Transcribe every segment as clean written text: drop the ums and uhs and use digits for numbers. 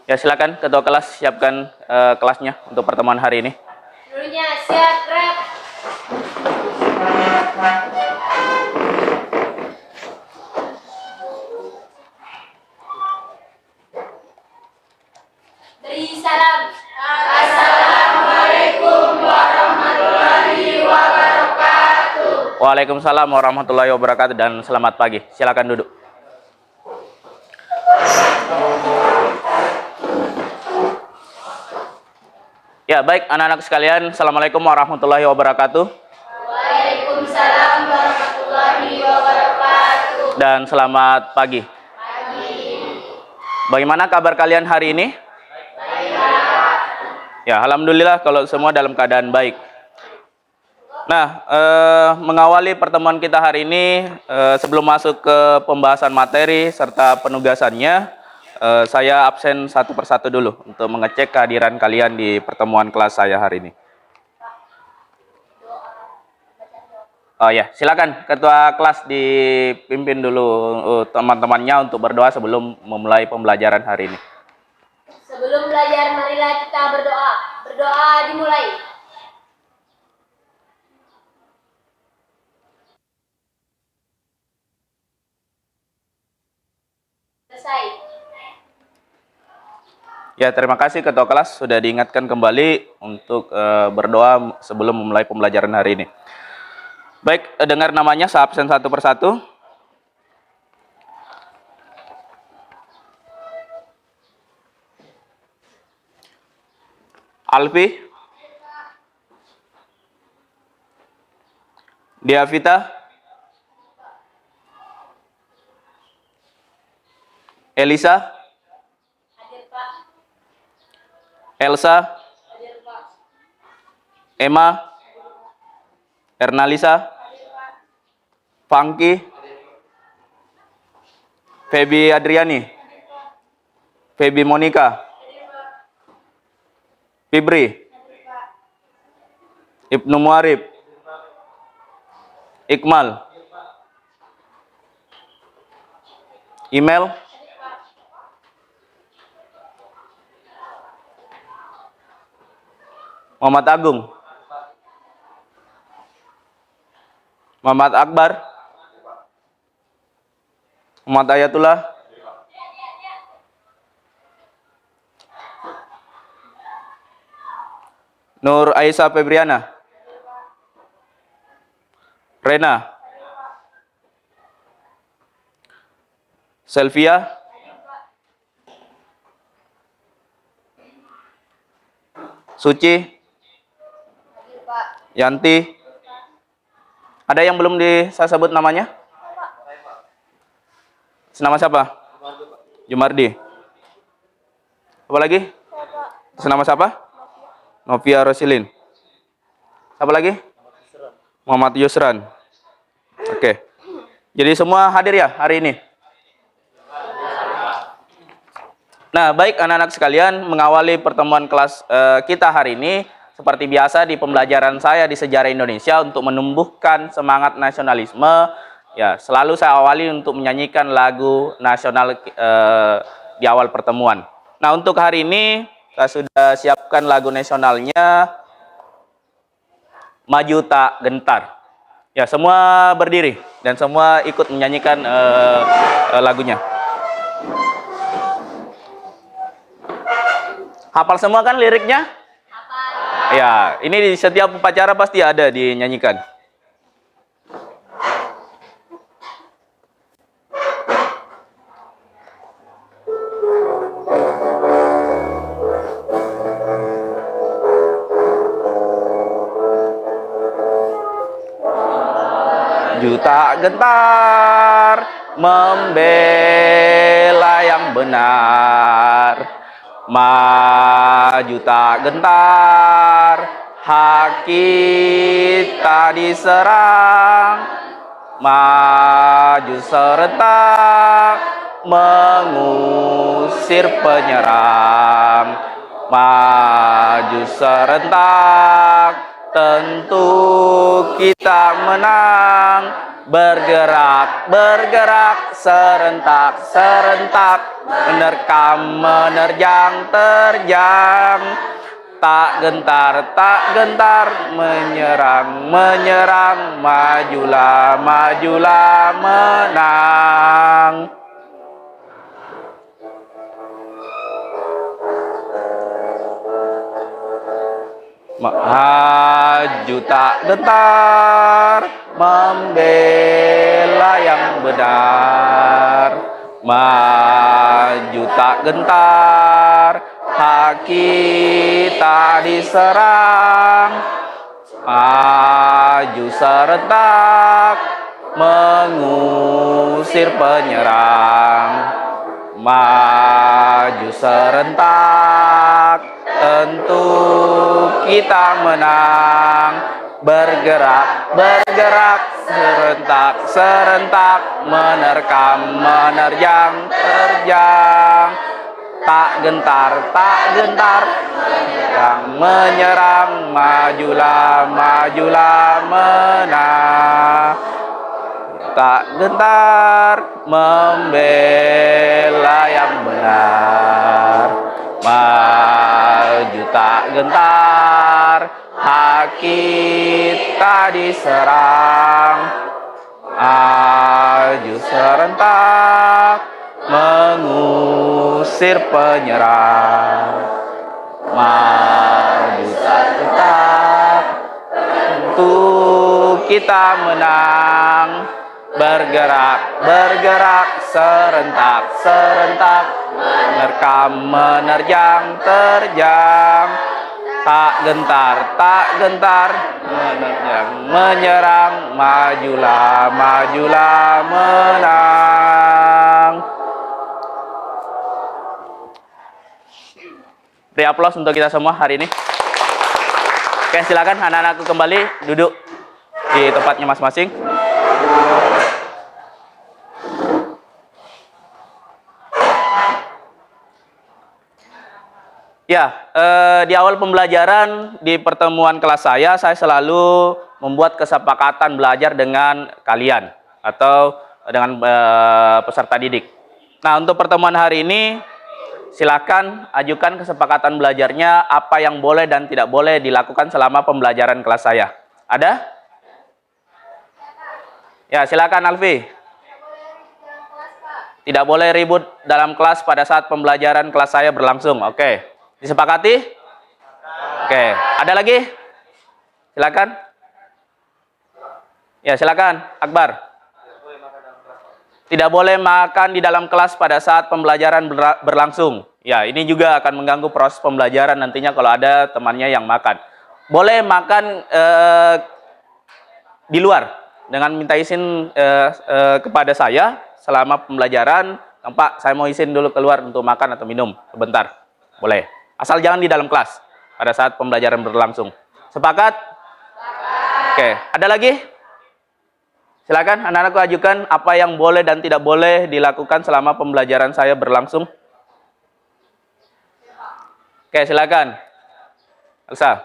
Ya, silakan ketua kelas siapkan kelasnya untuk pertemuan hari ini. Dulunya siap, rep. Beri salam. Assalamualaikum warahmatullahi wabarakatuh. Waalaikumsalam warahmatullahi wabarakatuh dan selamat pagi. Silakan duduk. Ya, baik anak-anak sekalian, Assalamualaikum warahmatullahi wabarakatuh. Waalaikumsalam warahmatullahi wabarakatuh. Dan selamat pagi. Bagaimana kabar kalian hari ini? Ya, alhamdulillah kalau semua dalam keadaan baik. Nah, mengawali pertemuan kita hari ini, sebelum masuk ke pembahasan materi serta penugasannya, saya absen satu persatu dulu untuk mengecek kehadiran kalian di pertemuan kelas saya hari ini. Oh ya, silakan ketua kelas dipimpin dulu teman-temannya untuk berdoa sebelum memulai pembelajaran hari ini. Sebelum belajar, marilah kita berdoa. Berdoa dimulai. Selesai. Ya, terima kasih ketua kelas sudah diingatkan kembali untuk berdoa sebelum memulai pembelajaran hari ini. Baik, dengar namanya saya absen satu persatu. Alfi, Diavita, Elisa, Hadir, Pak. Elsa, Hadir, Pak. Emma, Ernalisa, Funky, Feby Adriani, Feby Monica, Fibri, Ibnu Muarib, Iqmal, Email, Muhammad Agung, Muhammad Akbar, Muhammad Ayatullah, Nur Aisyah Febriana, Rena, Selvia, Suci, Hadir, Pak. Yanti. Ada yang belum saya sebut namanya? Senama siapa? Jumardi. Apa lagi? Senama siapa? Novia Rosilin. Siapa lagi? Muhammad Yusran. Oke. Jadi semua hadir ya hari ini? Nah, baik anak-anak sekalian, mengawali pertemuan kelas kita hari ini, seperti biasa di pembelajaran saya di sejarah Indonesia untuk menumbuhkan semangat nasionalisme, ya selalu saya awali untuk menyanyikan lagu nasional di awal pertemuan. Nah, untuk hari ini saya sudah siapkan lagu nasionalnya, Maju Tak Gentar. Ya, semua berdiri dan semua ikut menyanyikan lagunya. Hafal semua kan liriknya? Hafal. Ya, ini di setiap upacara pasti ada dinyanyikan. Juta gentar membela yang benar, maju tak gentar, hak kita diserang, maju serentak mengusir penyerang, maju serentak tentu kita menang, bergerak, bergerak, serentak, serentak, menerkam, menerjang, terjang, tak gentar, tak gentar, menyerang, menyerang, majulah, majulah, menang. Maju tak gentar, membela yang benar. Maju tak gentar, hak kita diserang. Maju serentak, mengusir penyerang. Maju serentak, tentu kita menang. Bergerak, bergerak, serentak, serentak, menerkam, menerjang, terjang, tak gentar, tak gentar, yang menyerang, majulah, majulah, menang. Tak gentar, membela yang benar. Maju tak gentar, hak kita diserang. Maju serentak, mengusir penyerang. Maju tak gentar, tentu kita menang. Bergerak, bergerak, serentak, serentak, menerkam, menerjang, terjang, tak gentar, tak gentar, menerjang, menyerang, majulah, majulah, menang. Beri aplaus untuk kita semua hari ini. Oke, silakan anak-anakku kembali duduk di tempatnya masing-masing. Ya, di awal pembelajaran di pertemuan kelas saya selalu membuat kesepakatan belajar dengan kalian atau dengan peserta didik. Nah, untuk pertemuan hari ini, silakan ajukan kesepakatan belajarnya apa yang boleh dan tidak boleh dilakukan selama pembelajaran kelas saya. Ada? Ya, silakan Alfi. Tidak boleh ribut dalam kelas pada saat pembelajaran kelas saya berlangsung. Oke. Disepakati? Oke. Ada lagi? Silakan. Ya, silakan. Akbar. Tidak boleh makan di dalam kelas pada saat pembelajaran berlangsung. Ya, ini juga akan mengganggu proses pembelajaran nantinya kalau ada temannya yang makan. Boleh makan di luar dengan minta izin kepada saya selama pembelajaran. Pak, saya mau izin dulu keluar untuk makan atau minum sebentar. Boleh. Asal jangan di dalam kelas pada saat pembelajaran berlangsung. Sepakat? Oke. Ada lagi? Silakan anak-anakku ajukan apa yang boleh dan tidak boleh dilakukan selama pembelajaran saya berlangsung. Oke, silakan. Elsa.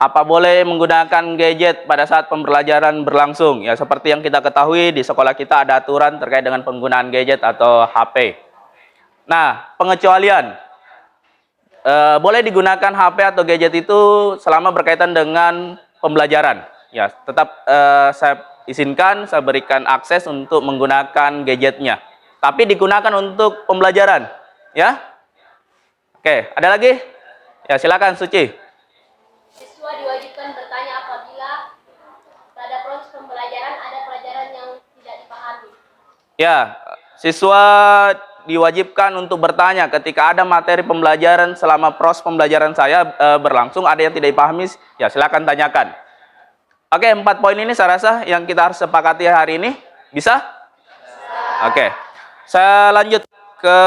Apa boleh menggunakan gadget pada saat pembelajaran berlangsung? Ya, seperti yang kita ketahui di sekolah kita ada aturan terkait dengan penggunaan gadget atau HP. Nah, pengecualian. Boleh digunakan HP atau gadget itu selama berkaitan dengan pembelajaran. Ya, tetap saya izinkan, saya berikan akses untuk menggunakan gadgetnya. Tapi digunakan untuk pembelajaran. Ya? Oke, ada lagi? Ya, silakan Suci. Siswa diwajibkan bertanya apabila pada proses pembelajaran ada pelajaran yang tidak dipahami. Ya, siswa diwajibkan untuk bertanya ketika ada materi pembelajaran selama proses pembelajaran saya berlangsung, ada yang tidak dipahami, ya silakan tanyakan. Oke, 4 poin ini saya rasa yang kita harus sepakati hari ini. Bisa? Oke, saya lanjut ke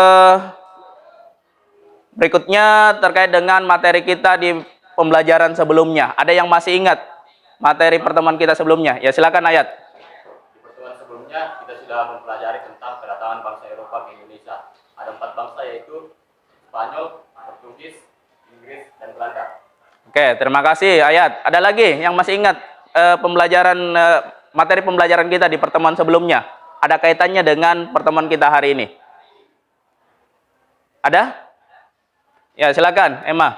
berikutnya terkait dengan materi kita di pembelajaran sebelumnya. Ada yang masih ingat materi pertemuan kita sebelumnya? Ya silakan Ayat. Di pertemuan sebelumnya kita sudah mempelajari tentang kedatangan bangsa Eropa ke Indonesia. Ada 4 bangsa yaitu Spanyol, Portugis, Inggris, dan Belanda. Oke, terima kasih Ayat. Ada lagi yang masih ingat materi pembelajaran kita di pertemuan sebelumnya ada kaitannya dengan pertemuan kita hari ini? Ada? Ya, silakan, Emma.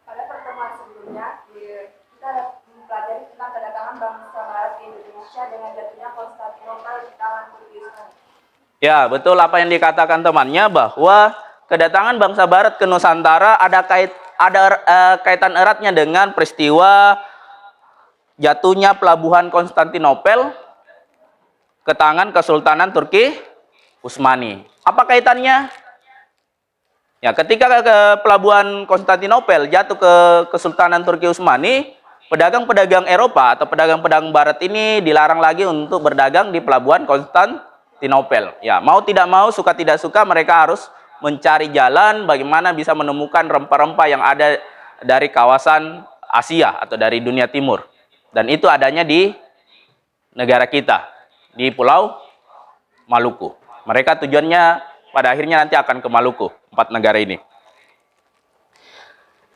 Pada pertemuan sebelumnya, kita mempelajari tentang kedatangan bangsa Barat ke Indonesia dengan jatuhnya Konstantinopel di tangan Turki Utsmani. Ya, betul apa yang dikatakan temannya bahwa kedatangan bangsa Barat ke Nusantara ada kaitan eratnya dengan peristiwa jatuhnya pelabuhan Konstantinopel ke tangan Kesultanan Turki Utsmani. Apa kaitannya? Ya, ketika ke pelabuhan Konstantinopel jatuh ke Kesultanan Turki Utsmani, pedagang-pedagang Eropa atau pedagang-pedagang Barat ini dilarang lagi untuk berdagang di pelabuhan Konstantinopel. Ya, mau tidak mau, suka tidak suka, mereka harus mencari jalan bagaimana bisa menemukan rempah-rempah yang ada dari kawasan Asia atau dari dunia timur. Dan itu adanya di negara kita, di Pulau Maluku. Mereka tujuannya pada akhirnya nanti akan ke Maluku, 4 negara ini.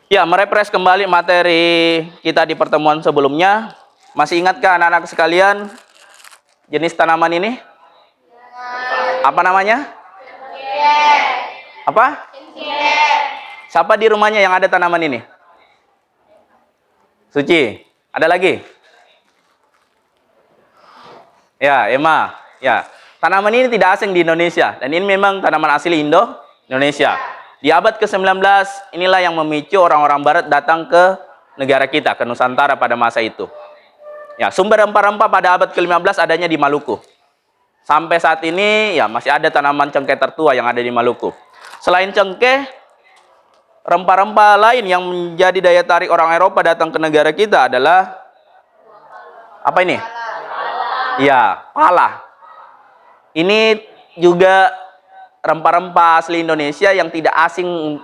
Ya, merefresh kembali materi kita di pertemuan sebelumnya. Masih ingatkah anak-anak sekalian jenis tanaman ini? Apa namanya? Apa? Siapa di rumahnya yang ada tanaman ini? Suci. Ada lagi? Ya, Emma. Ya. Tanaman ini tidak asing di Indonesia, dan ini memang tanaman asli Indonesia. Di abad ke-19, inilah yang memicu orang-orang Barat datang ke negara kita, ke Nusantara pada masa itu. Ya, sumber rempah-rempah pada abad ke-15 adanya di Maluku. Sampai saat ini, ya masih ada tanaman cengkeh tertua yang ada di Maluku. Selain cengkeh, rempah-rempah lain yang menjadi daya tarik orang Eropa datang ke negara kita adalah apa ini? Ya, pala. Ini juga rempah-rempah asli Indonesia yang tidak asing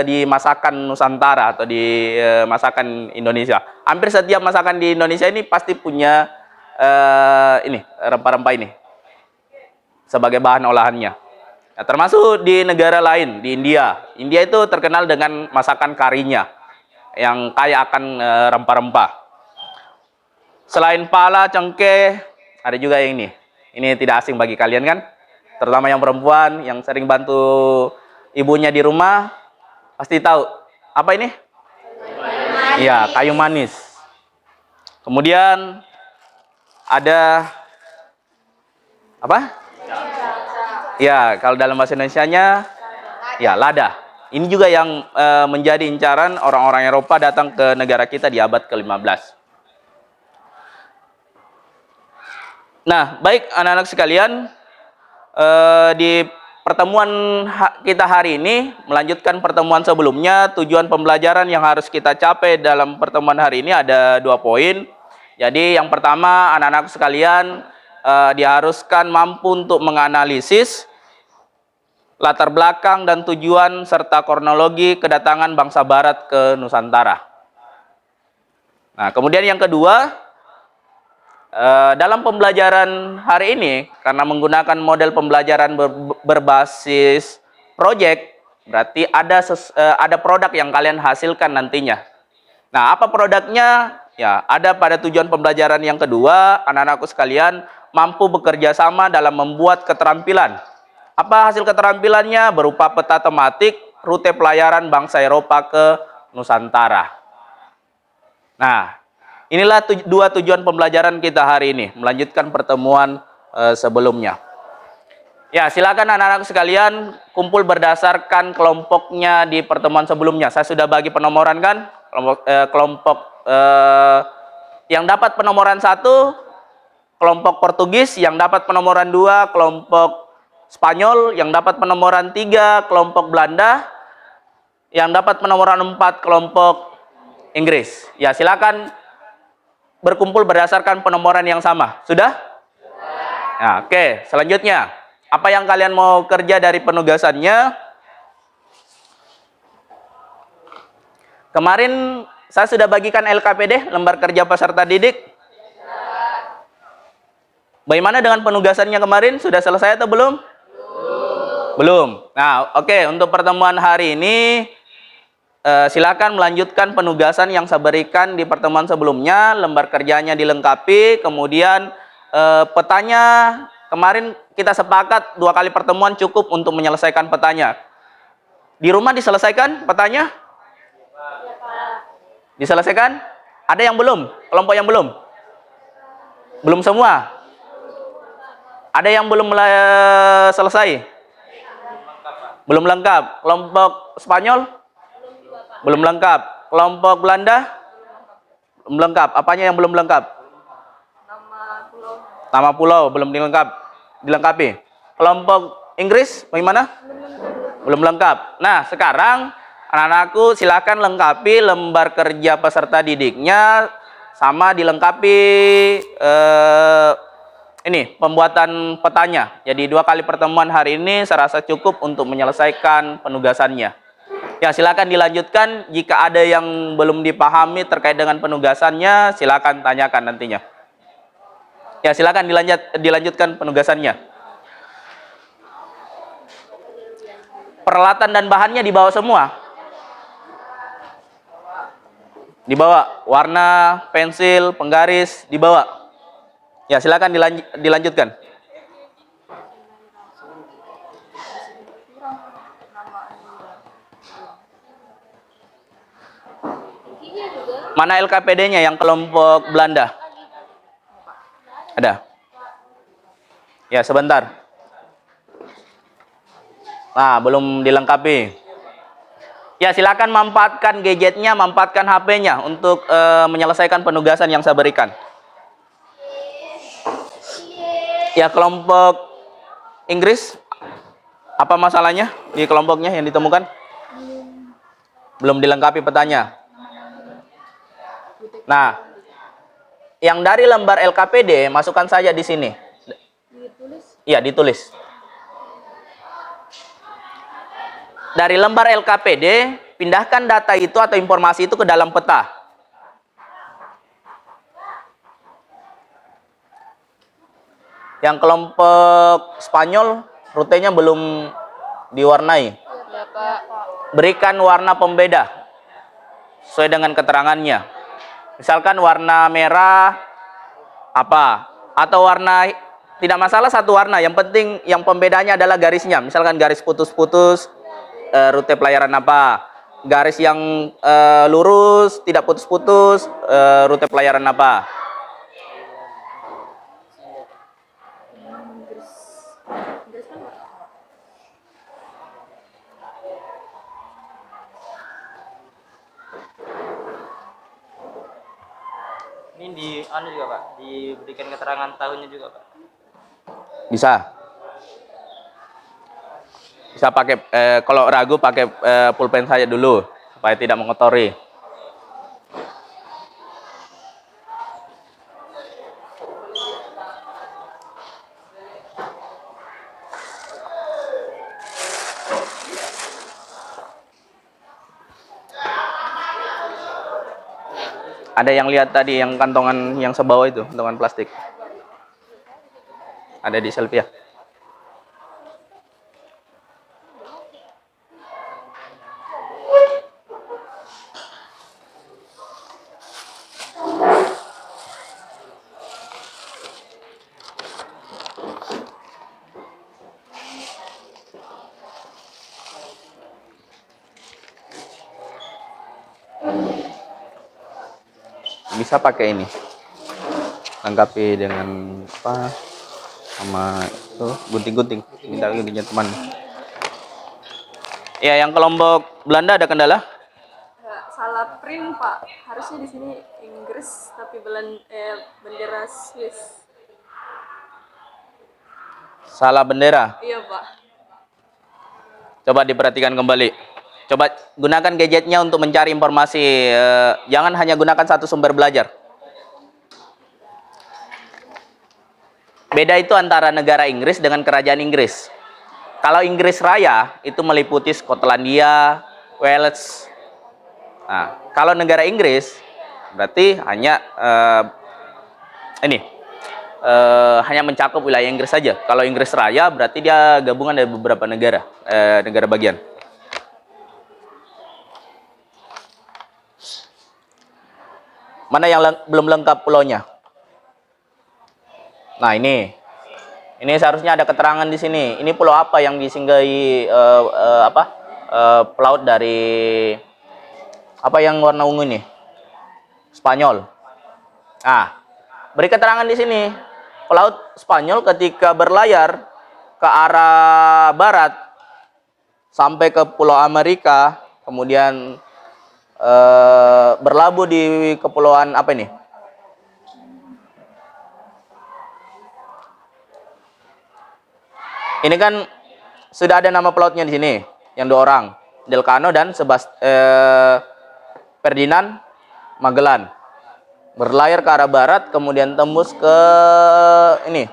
di masakan Nusantara atau di masakan Indonesia. Hampir setiap masakan di Indonesia ini pasti punya ini rempah-rempah ini sebagai bahan olahannya. Nah, termasuk di negara lain, di India. India itu terkenal dengan masakan karinya yang kaya akan rempah-rempah. Selain pala, cengkeh, ada juga yang ini. Ini tidak asing bagi kalian kan? Terutama yang perempuan yang sering bantu ibunya di rumah pasti tahu. Apa ini? Iya, kayu manis. Kemudian ada apa? Ya, kalau dalam bahasa Indonesianya ya lada. Ini juga yang menjadi incaran orang-orang Eropa datang ke negara kita di abad ke-15. Nah, baik anak-anak sekalian, di pertemuan kita hari ini melanjutkan pertemuan sebelumnya. Tujuan pembelajaran yang harus kita capai dalam pertemuan hari ini ada 2 poin. Jadi yang pertama, anak-anak sekalian diharuskan mampu untuk menganalisis latar belakang dan tujuan serta kronologi kedatangan bangsa Barat ke Nusantara. Nah, kemudian yang kedua, dalam pembelajaran hari ini, karena menggunakan model pembelajaran berbasis project, berarti ada produk yang kalian hasilkan nantinya. Nah, apa produknya? Ya, ada pada tujuan pembelajaran yang kedua, anak-anakku sekalian mampu bekerja sama dalam membuat keterampilan. Apa hasil keterampilannya? Berupa peta tematik rute pelayaran bangsa Eropa ke Nusantara. Nah, inilah 2 tujuan pembelajaran kita hari ini, melanjutkan pertemuan sebelumnya. Ya, silakan anak-anak sekalian kumpul berdasarkan kelompoknya di pertemuan sebelumnya. Saya sudah bagi penomoran kan? Kelompok yang dapat penomoran 1, kelompok Portugis, yang dapat penomoran 2, kelompok Spanyol, yang dapat penomoran 3, kelompok Belanda, yang dapat penomoran 4, kelompok Inggris. Ya, silakan berkumpul berdasarkan penomoran yang sama. Sudah? Nah, oke, selanjutnya. Apa yang kalian mau kerja dari penugasannya? Kemarin saya sudah bagikan LKPD, lembar kerja peserta didik. Bagaimana dengan penugasannya kemarin? Sudah selesai atau belum? Belum. Nah, oke, untuk pertemuan hari ini silakan melanjutkan penugasan yang saya berikan di pertemuan sebelumnya. Lembar kerjanya dilengkapi, kemudian petanya kemarin kita sepakat 2 kali pertemuan cukup untuk menyelesaikan petanya. Di rumah diselesaikan petanya? Diselesaikan? Ada yang belum? Kelompok yang belum? Belum semua? Ada yang belum selesai? Belum lengkap. Kelompok Spanyol? Belum lengkap. Kelompok Belanda? Belum lengkap. Apanya yang belum lengkap? Nama pulau belum dilengkapi. Kelompok Inggris bagaimana? Belum lengkap. Nah, sekarang anak-anakku silakan lengkapi lembar kerja peserta didiknya sama dilengkapi ini pembuatan petanya. Jadi 2 kali pertemuan hari ini saya rasa cukup untuk menyelesaikan penugasannya. Ya, silakan dilanjutkan. Jika ada yang belum dipahami terkait dengan penugasannya, silakan tanyakan nantinya. Ya, silakan dilanjutkan penugasannya. Peralatan dan bahannya dibawa semua. Dibawa warna, pensil, penggaris, dibawa. Ya, silakan dilanjutkan. Mana LKPD-nya yang kelompok Belanda? Ada? Ya, sebentar. Nah, belum dilengkapi. Ya, silakan manfaatkan gadgetnya, manfaatkan HP-nya untuk menyelesaikan penugasan yang saya berikan. Ya, kelompok Inggris, apa masalahnya di kelompoknya yang ditemukan? Belum dilengkapi petanya. Nah, yang dari lembar LKPD masukkan saja di sini. Iya, ditulis. Dari lembar LKPD, pindahkan data itu atau informasi itu ke dalam peta. Yang kelompok Spanyol, rutenya belum diwarnai. Berikan warna pembeda sesuai dengan keterangannya. Misalkan warna merah apa? Atau warna, tidak masalah satu warna, yang penting yang pembedanya adalah garisnya. Misalkan garis putus-putus, rute pelayaran apa, garis yang lurus tidak putus-putus, rute pelayaran apa. Ini di anu juga Pak, diberikan keterangan tahunnya juga Pak. Bisa pakai kalau ragu pakai pulpen saja dulu supaya tidak mengotori. Ada yang lihat tadi yang kantongan yang sebawah itu, kantongan plastik. Ada di selfie ya. Bisa pakai ini, lengkapi dengan apa, sama itu gunting-gunting, minta guntingnya teman. Ya, yang kelompok Belanda ada kendala? Salah print Pak, harusnya di sini Inggris tapi bendera Swiss. Salah bendera. Iya Pak. Coba diperhatikan kembali. Coba gunakan gadgetnya untuk mencari informasi. Jangan hanya gunakan satu sumber belajar. Beda itu antara negara Inggris dengan kerajaan Inggris. Kalau Inggris Raya itu meliputi Skotlandia, Wales. Nah, kalau negara Inggris berarti hanya hanya mencakup wilayah Inggris saja. Kalau Inggris Raya berarti dia gabungan dari beberapa negara, negara bagian. Mana yang belum lengkap pulaunya? Nah, ini. Ini seharusnya ada keterangan di sini. Ini pulau apa yang disinggahi pelaut dari apa yang warna ungu ini? Spanyol. Ah, beri keterangan di sini. Pelaut Spanyol ketika berlayar ke arah barat sampai ke Pulau Amerika, kemudian berlabuh di kepulauan apa ini? Ini kan sudah ada nama pelautnya di sini, yang 2 orang, Delcano dan Ferdinand Magellan. Berlayar ke arah barat, kemudian tembus ke ini,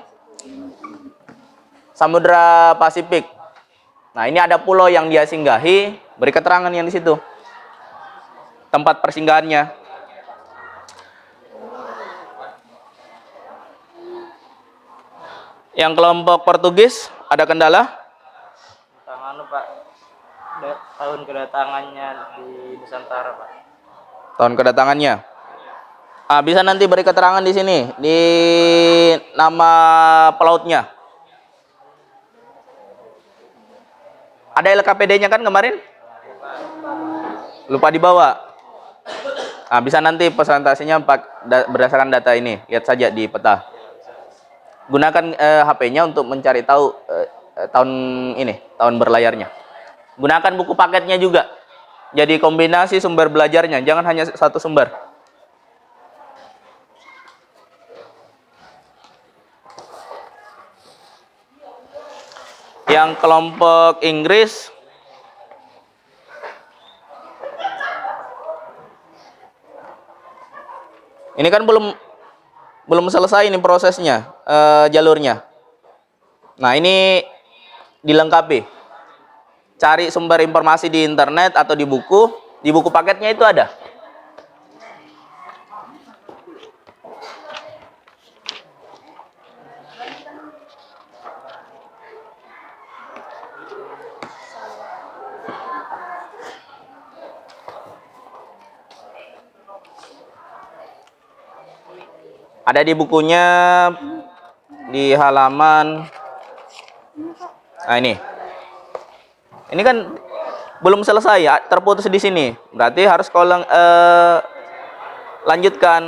Samudra Pasifik. Nah, ini ada pulau yang dia singgahi, beri keterangan yang di situ. Tempat persinggahannya. Yang kelompok Portugis ada kendala? Tangan Pak. Tahun kedatangannya di Nusantara Pak. Tahun kedatangannya. Ah, bisa nanti beri keterangan di sini, di nama pelautnya. Ada LKPD-nya kan kemarin? Lupa dibawa. Ah, bisa nanti presentasinya berdasarkan data ini. Lihat saja di peta. Gunakan HP-nya untuk mencari tahu tahun ini, tahun berlayarnya. Gunakan buku paketnya juga. Jadi kombinasi sumber belajarnya, jangan hanya satu sumber. Yang kelompok Inggris ini kan belum selesai ini prosesnya, jalurnya. Nah, ini dilengkapi. Cari sumber informasi di internet atau di buku paketnya itu ada. Ada di bukunya di halaman. Nah, ini. Ini kan belum selesai ya, terputus di sini. Berarti harus kau lanjutkan.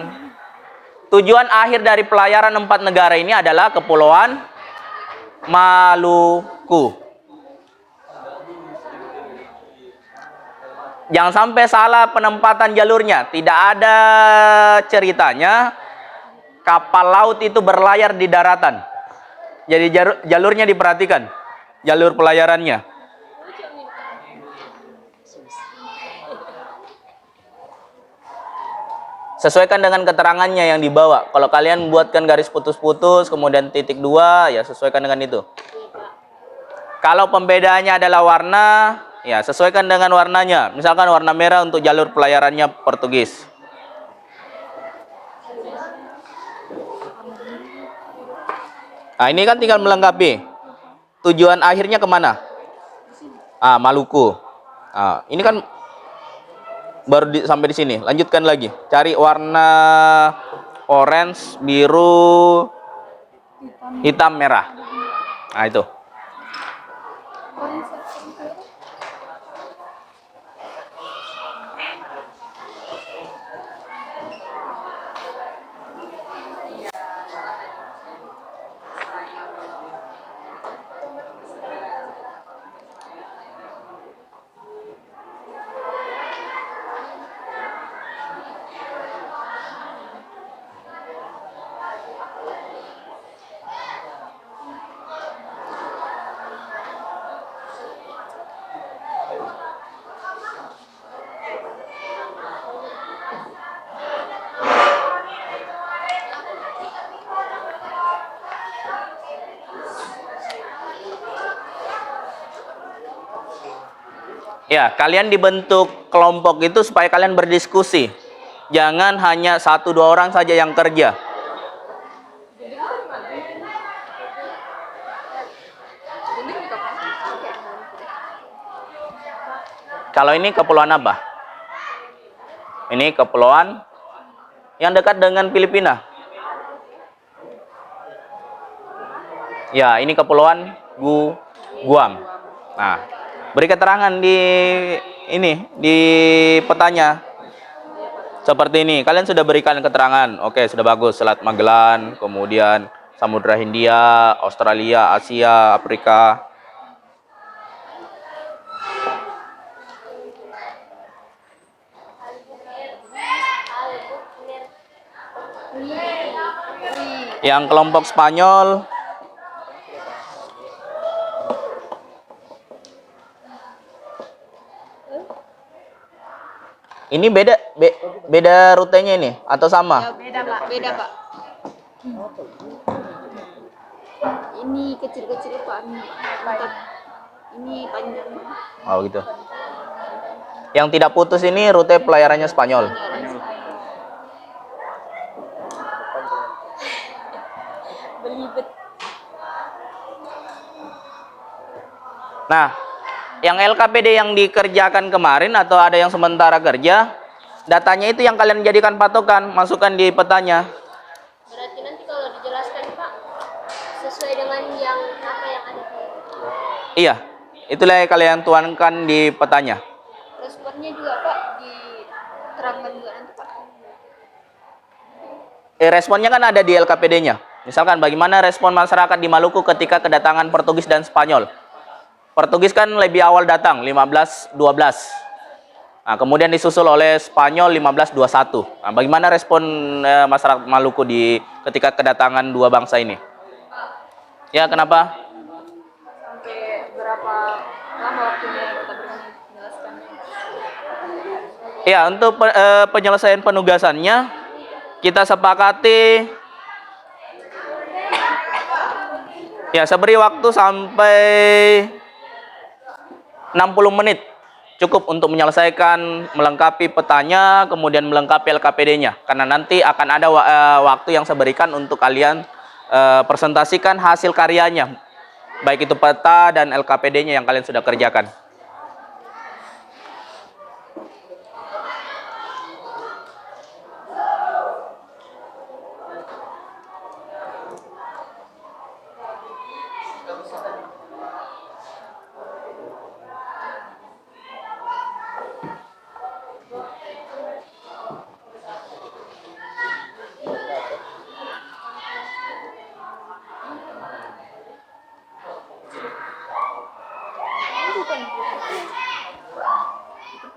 Tujuan akhir dari pelayaran 4 negara ini adalah Kepulauan Maluku. Jangan sampai salah penempatan jalurnya. Tidak ada ceritanya kapal laut itu berlayar di daratan. Jadi jalurnya diperhatikan. Jalur pelayarannya. Sesuaikan dengan keterangannya yang dibawa. Kalau kalian buatkan garis putus-putus, kemudian titik 2, ya sesuaikan dengan itu. Kalau pembedaannya adalah warna, ya sesuaikan dengan warnanya. Misalkan warna merah untuk jalur pelayarannya Portugis. Nah, ini kan tinggal melengkapi. Tujuan akhirnya kemana? Ah, Maluku. Nah, ini kan baru sampai di sini. Lanjutkan lagi. Cari warna orange, biru, hitam, merah. Nah, itu. Ya, kalian dibentuk kelompok itu supaya kalian berdiskusi. Jangan hanya 1-2 orang saja yang kerja. Kalau ini kepulauan apa? Ini kepulauan Yang dekat dengan Filipina. Ya, ini kepulauan Guam. Nah, beri keterangan di petanya. Seperti ini. Kalian sudah berikan keterangan. Oke, sudah bagus. Selat Magellan, kemudian Samudra Hindia, Australia, Asia, Afrika. Yang kelompok Spanyol, ini beda rutenya ini atau sama? Beda Pak, beda Pak. Ini kecil-kecil Pak, ini panjang. Oh gitu. Yang tidak putus ini rute pelayarannya Spanyol. Belibet. Nah, yang LKPD yang dikerjakan kemarin atau ada yang sementara kerja, datanya itu yang kalian jadikan patokan, masukkan di petanya. Berarti nanti kalau dijelaskan Pak, sesuai dengan yang apa yang ada di Iya, itulah yang kalian tuangkan di petanya. responnya juga Pak, diterangkan juga nanti Pak. Responnya kan ada di LKPD-nya. Misalkan bagaimana respon masyarakat di Maluku ketika kedatangan Portugis dan Spanyol. Portugis kan lebih awal datang, 1512. Nah, kemudian disusul oleh Spanyol 1521. Nah, bagaimana respon masyarakat Maluku ketika kedatangan dua bangsa ini? Ya, kenapa? Sampai berapa lama waktunya yang kita berikan menjelaskannya? Ya, untuk penyelesaian penugasannya, kita sepakati ya, saya beri waktu sampai 60 menit cukup untuk menyelesaikan, melengkapi petanya, kemudian melengkapi LKPD-nya. Karena nanti akan ada waktu yang saya berikan untuk kalian presentasikan hasil karyanya, baik itu peta dan LKPD-nya yang kalian sudah kerjakan.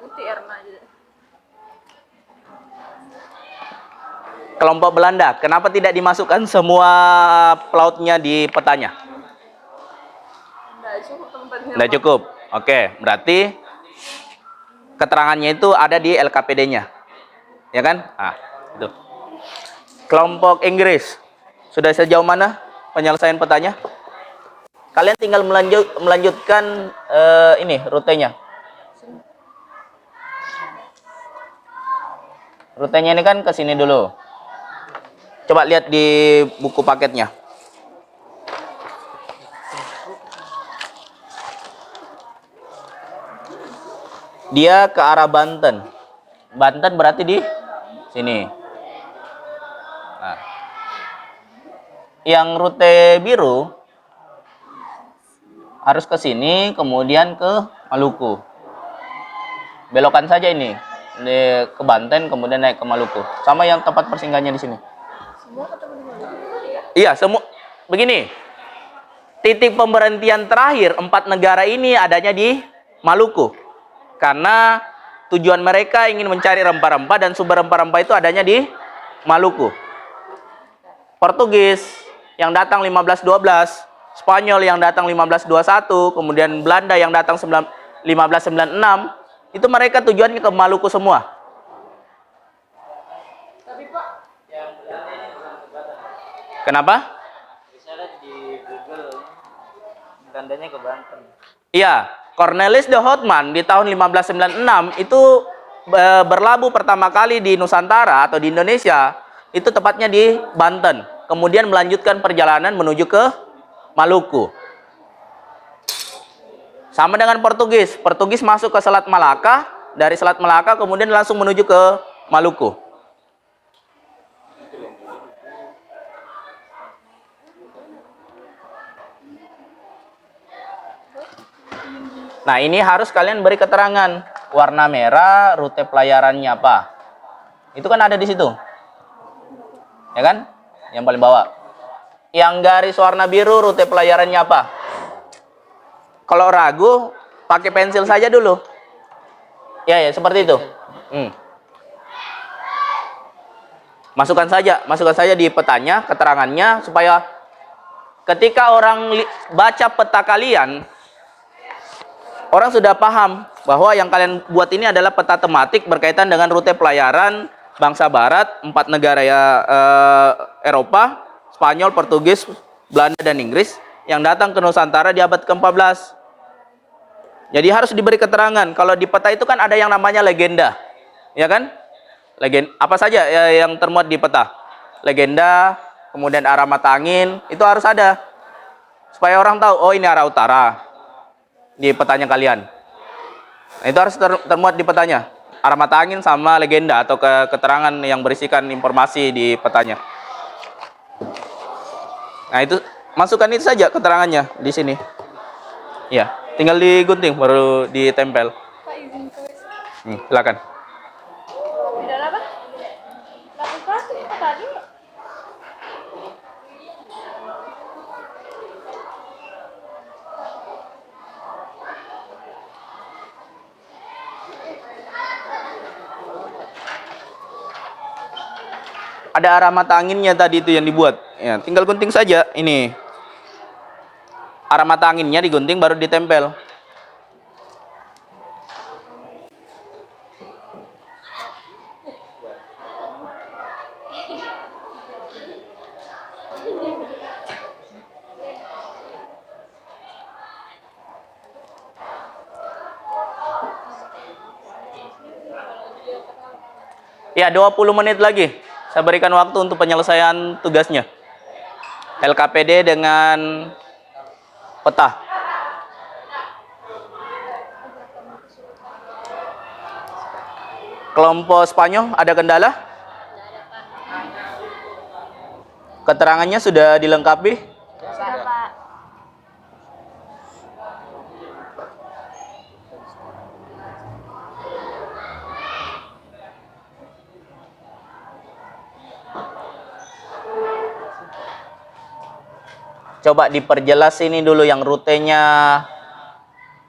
Putih Erna aja. Kelompok Belanda, kenapa tidak dimasukkan semua pelautnya di petanya? Nggak cukup tempatnya. Tidak cukup. Oke, berarti keterangannya itu ada di LKPD-nya. Ya kan? Ah, itu. Kelompok Inggris, sudah sejauh mana penyelesaian petanya? Kalian tinggal melanjutkan ini rutenya. Rutenya ini kan ke sini dulu. Coba lihat di buku paketnya. Dia ke arah Banten. Banten berarti di sini. Nah. Yang rute biru harus ke sini, kemudian ke Maluku. Belokan saja ini. Ke Banten, kemudian naik ke Maluku. Sama yang tempat persinggahannya di sini. Semua ketemu di mana? Iya, semua begini. Titik pemberhentian terakhir 4 negara ini adanya di Maluku. Karena tujuan mereka ingin mencari rempah-rempah dan sumber rempah-rempah itu adanya di Maluku. Portugis yang datang 1512, Spanyol yang datang 1521, kemudian Belanda yang datang 1596, itu mereka tujuannya ke Maluku semua. Tapi Pak, Kenapa? Bisa lihat di Google, Belandanya ke Banten. Iya, Cornelis de Houtman di tahun 1596 itu berlabuh pertama kali di Nusantara atau di Indonesia, itu tepatnya di Banten. Kemudian melanjutkan perjalanan menuju ke Maluku. Sama dengan Portugis. Portugis masuk ke Selat Malaka, dari Selat Malaka kemudian langsung menuju ke Maluku. Nah, ini harus kalian beri keterangan. Warna merah, rute pelayarannya apa? Itu kan ada di situ. Ya kan? Yang paling bawah. Yang garis warna biru, rute pelayarannya apa? Kalau ragu, pakai pensil saja dulu. Ya, seperti itu. Masukkan saja di petanya, keterangannya, supaya ketika orang baca peta kalian, orang sudah paham bahwa yang kalian buat ini adalah peta tematik berkaitan dengan rute pelayaran bangsa Barat, 4 negara Eropa, Spanyol, Portugis, Belanda, dan Inggris yang datang ke Nusantara di abad ke-14. Jadi harus diberi keterangan. Kalau di peta itu kan ada yang namanya legenda, ya kan? Apa saja yang termuat di peta? Legenda, kemudian arah mata angin, itu harus ada. Supaya orang tahu, oh ini arah utara di petanya kalian. Nah, itu harus termuat di petanya. Arah mata angin sama legenda atau keterangan yang berisikan informasi di petanya. Nah, itu masukkan itu saja keterangannya di sini. Ya, tinggal digunting baru ditempel. Pak izin tulis. Silakan. Tidak apa? Lakukan apa tadi? Ada arah mata anginnya tadi itu yang dibuat. Ya, tinggal gunting saja ini. Arah mata anginnya digunting baru ditempel. Ya, 20 menit lagi. Saya berikan waktu untuk penyelesaian tugasnya. LKPD dengan peta. Kelompok Spanyol ada kendala? Keterangannya sudah dilengkapi? Sudah, Pak. Coba diperjelas ini dulu yang rutenya.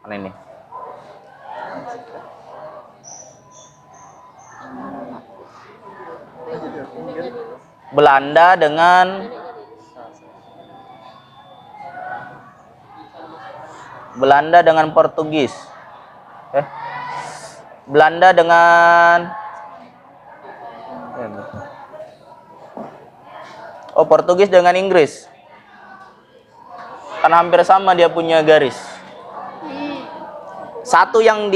Mana ini? Belanda dengan Portugis. Belanda dengan Portugis dengan Inggris. Kan hampir sama dia punya garis. Satu yang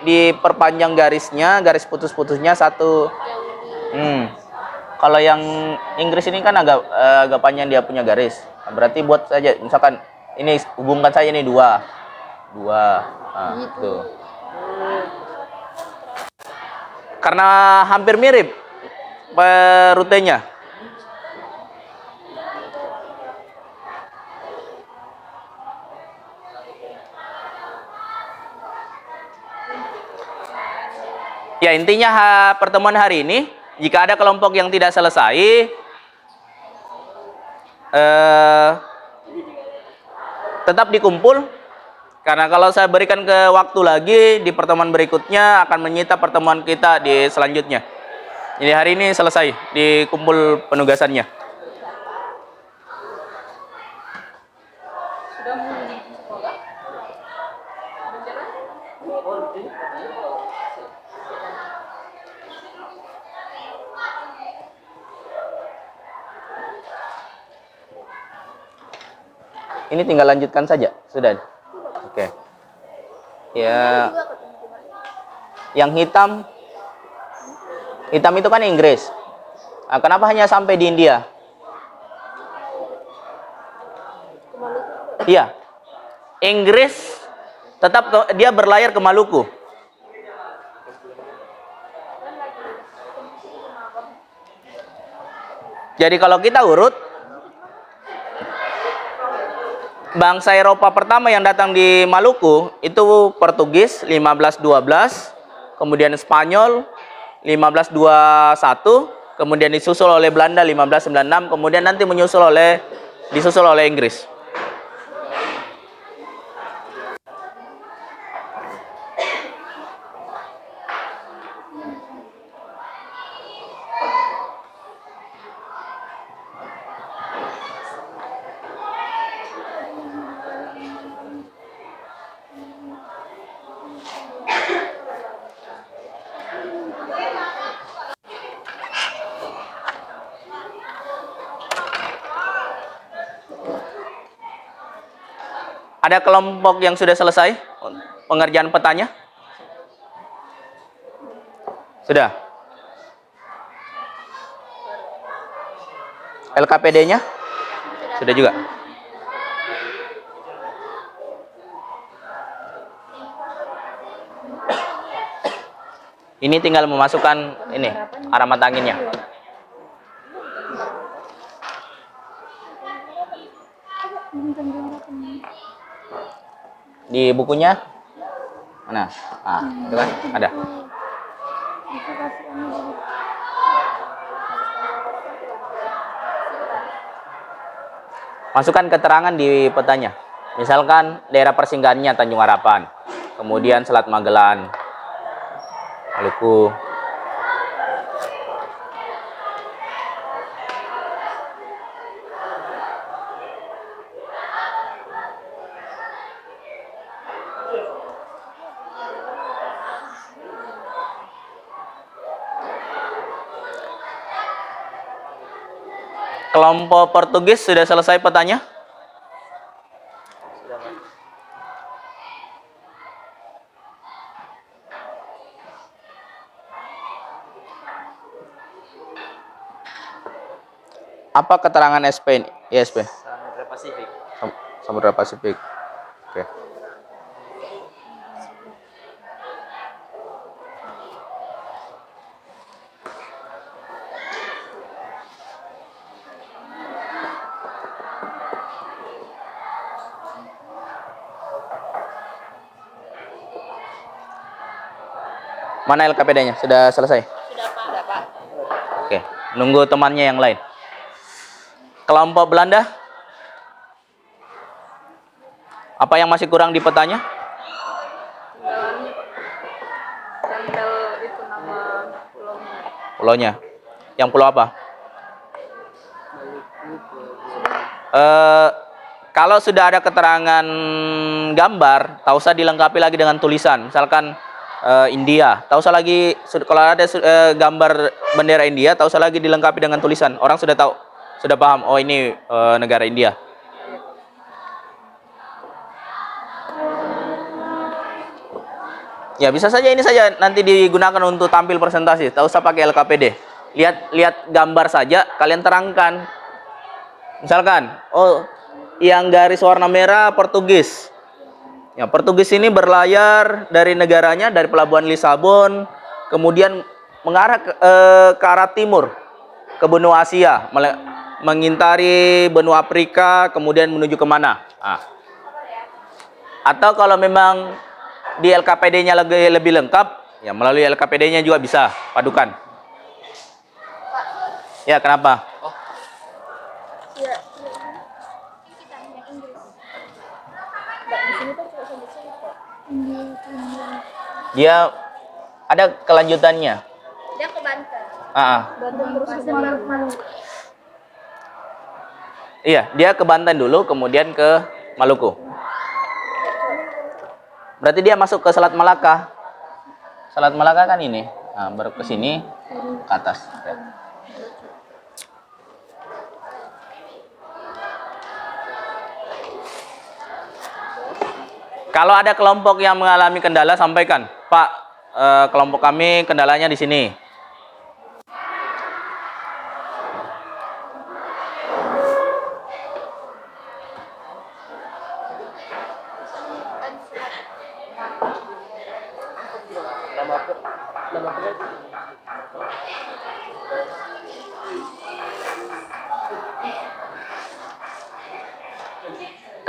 diperpanjang garisnya, garis putus-putusnya satu. Kalau yang Inggris ini kan agak panjang dia punya garis. Berarti buat saja, misalkan ini hubungkan saja ini dua. Nah, gitu. Karena hampir mirip rutenya. Ya, intinya pertemuan hari ini, jika ada kelompok yang tidak selesai, tetap dikumpul. Karena kalau saya berikan ke waktu lagi, di pertemuan berikutnya akan menyita pertemuan kita di selanjutnya. Jadi hari ini selesai, dikumpul penugasannya. Sudah menuju sekolah? Ini tinggal lanjutkan saja, sudah. Oke. Ya. Yang hitam itu kan Inggris. Nah, kenapa hanya sampai di India? Iya. Inggris tetap dia berlayar ke Maluku. Jadi kalau kita urut, bangsa Eropa pertama yang datang di Maluku itu Portugis 1512, kemudian Spanyol 1521, kemudian disusul oleh Belanda 1596, kemudian nanti disusul oleh Inggris. Ada kelompok yang sudah selesai pengerjaan petanya? Sudah. LKPD-nya? Sudah juga. Ini tinggal memasukkan ini aramat anginnya. Di bukunya mana? Ah, itu kan ada. Masukkan keterangan di petanya. Misalkan daerah persinggahannya Tanjung Harapan, kemudian Selat Magelan, Maluku. Kelompok Portugis sudah selesai petanya? Sudah, Pak. Apa keterangan SP ini? ISP. Samudra Pasifik. Samudra Pasifik. Oke. Mana LKPD-nya? Sudah selesai? Sudah Pak. Oke. Nunggu temannya yang lain. Kelompok Belanda? Apa yang masih kurang di petanya? Tempel itu nama pulaunya. Pulaunya. Yang pulau apa? Kalau sudah ada keterangan gambar, tak usah dilengkapi lagi dengan tulisan. Misalkan India, tak usah lagi kalau ada gambar bendera India, tak usah lagi dilengkapi dengan tulisan. Orang sudah tahu, sudah paham. Oh ini negara India. Ya bisa saja ini saja nanti digunakan untuk tampil presentasi. Tak usah pakai LKPD. Lihat gambar saja, kalian terangkan. Misalkan, oh yang garis warna merah Portugis. Ya, Portugis ini berlayar dari negaranya, dari pelabuhan Lisabon, kemudian mengarah ke arah timur, ke benua Asia, mengintari benua Afrika, kemudian menuju kemana. Nah. Atau kalau memang di LKPD-nya lebih lengkap, ya melalui LKPD-nya juga bisa, padukan. Ya, kenapa? Iya. Kita hanya Inggris. Mbak, di sini tuh cuma sampai sini, Pak. Dia ada kelanjutannya. Dia ke Banten. Banten terus ke Maluku. Iya, dia ke Banten dulu, kemudian ke Maluku. Berarti dia masuk ke Selat Malaka. Selat Malaka kan ini. Nah, baru ke sini, ke atas. Ya. Kalau ada kelompok yang mengalami kendala, sampaikan. Pak, kelompok kami kendalanya di sini.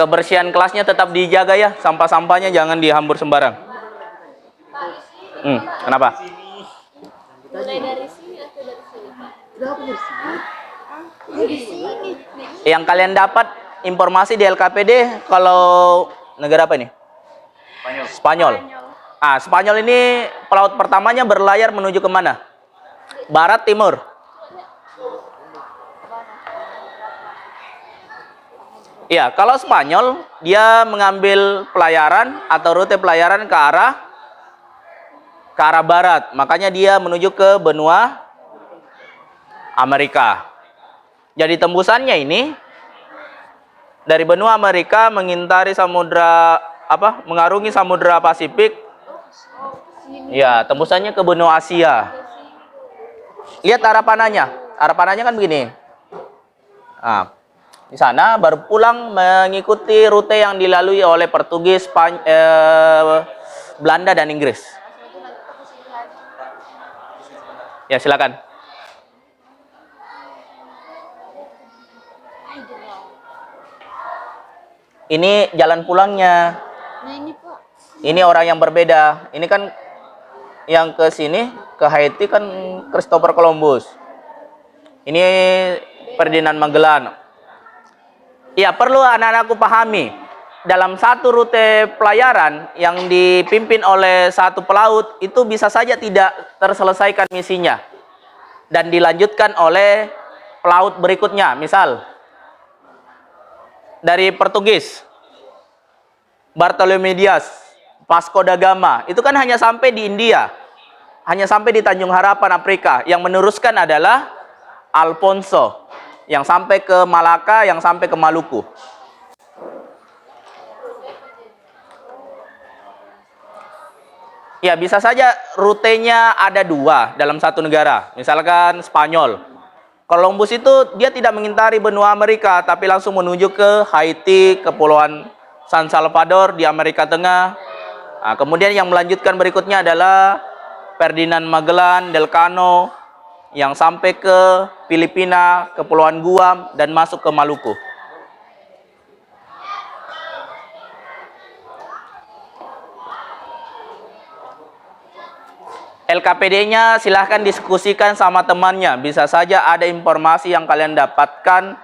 Kebersihan kelasnya tetap dijaga ya, sampah-sampahnya jangan dihambur sembarang. Pak, di sini Kenapa? mulai dari sini atau dari sini, Pak? Yang kalian dapat informasi di LKPD kalau negara apa ini? Spanyol. Spanyol ini pelaut pertamanya berlayar menuju ke mana? Barat, timur? Iya, kalau Spanyol dia mengambil pelayaran atau rute pelayaran ke arah barat. Makanya dia menuju ke benua Amerika. Jadi tembusannya ini dari benua Amerika mengintari mengarungi Samudra Pasifik. Ya, tembusannya ke benua Asia. Lihat arah panahnya. Arah panahnya kan begini. Nah, di sana baru pulang mengikuti rute yang dilalui oleh Portugis, Belanda dan Inggris. Ya, silakan. Ini jalan pulangnya. Nah, ini, Pak. Ini orang yang berbeda. Ini kan yang ke sini, ke Haiti kan Christopher Columbus. Ini Ferdinand Magellan. Ya, perlu anak-anakku pahami. Dalam satu rute pelayaran yang dipimpin oleh satu pelaut, itu bisa saja tidak terselesaikan misinya. Dan dilanjutkan oleh pelaut berikutnya. Misal, dari Portugis, Bartolomé Dias, Vasco da Gama, itu kan hanya sampai di India, hanya sampai di Tanjung Harapan, Afrika. Yang meneruskan adalah Alfonso, yang sampai ke Malaka, yang sampai ke Maluku. Ya, bisa saja rutenya ada dua dalam satu negara. Misalkan Spanyol. Columbus itu dia tidak mengintari benua Amerika, tapi langsung menuju ke Haiti, Kepulauan San Salvador di Amerika Tengah. Nah, kemudian yang melanjutkan berikutnya adalah Ferdinand Magellan Delcano yang sampai ke Filipina, Kepulauan Guam, dan masuk ke Maluku. LKPD-nya silahkan diskusikan sama temannya. Bisa saja ada informasi yang kalian dapatkan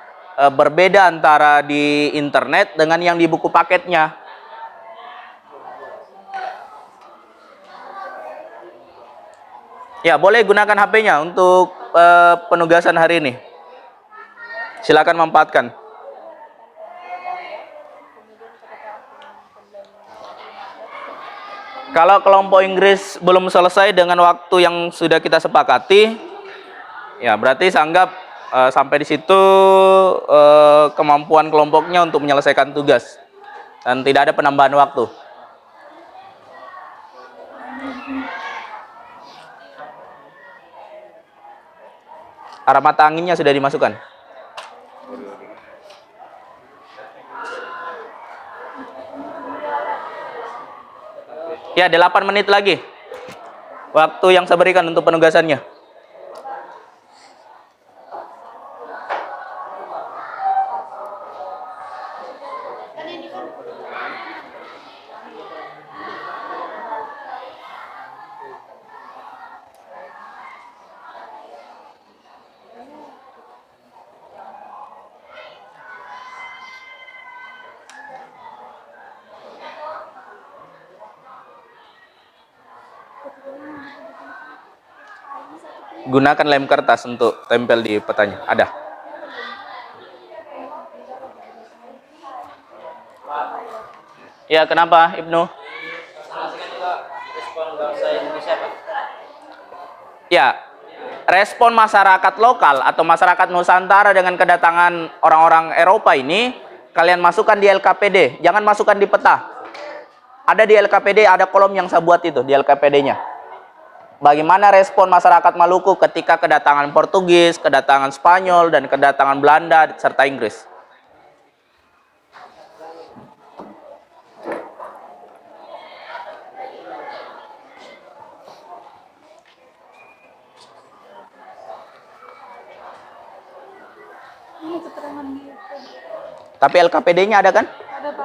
berbeda antara di internet dengan yang di buku paketnya. Ya, boleh gunakan HP-nya untuk penugasan hari ini. Silakan manfaatkan. Kalau kelompok Inggris belum selesai dengan waktu yang sudah kita sepakati, ya berarti saya anggap sampai di situ kemampuan kelompoknya untuk menyelesaikan tugas dan tidak ada penambahan waktu. Arah mata anginnya sudah dimasukkan. Ya, 8 menit lagi waktu yang saya berikan untuk penugasannya. Gunakan lem kertas untuk tempel di petanya. Ada. Ya, kenapa, Ibnu? Respon bangsa Indonesia, Pak. Ya, respon masyarakat lokal atau masyarakat Nusantara dengan kedatangan orang-orang Eropa ini, kalian masukkan di LKPD. Jangan masukkan di peta. Ada di LKPD, ada kolom yang saya buat itu di LKPD-nya. Bagaimana respon masyarakat Maluku ketika kedatangan Portugis, kedatangan Spanyol, dan kedatangan Belanda, serta Inggris. Tapi LKPD-nya ada kan? Ada,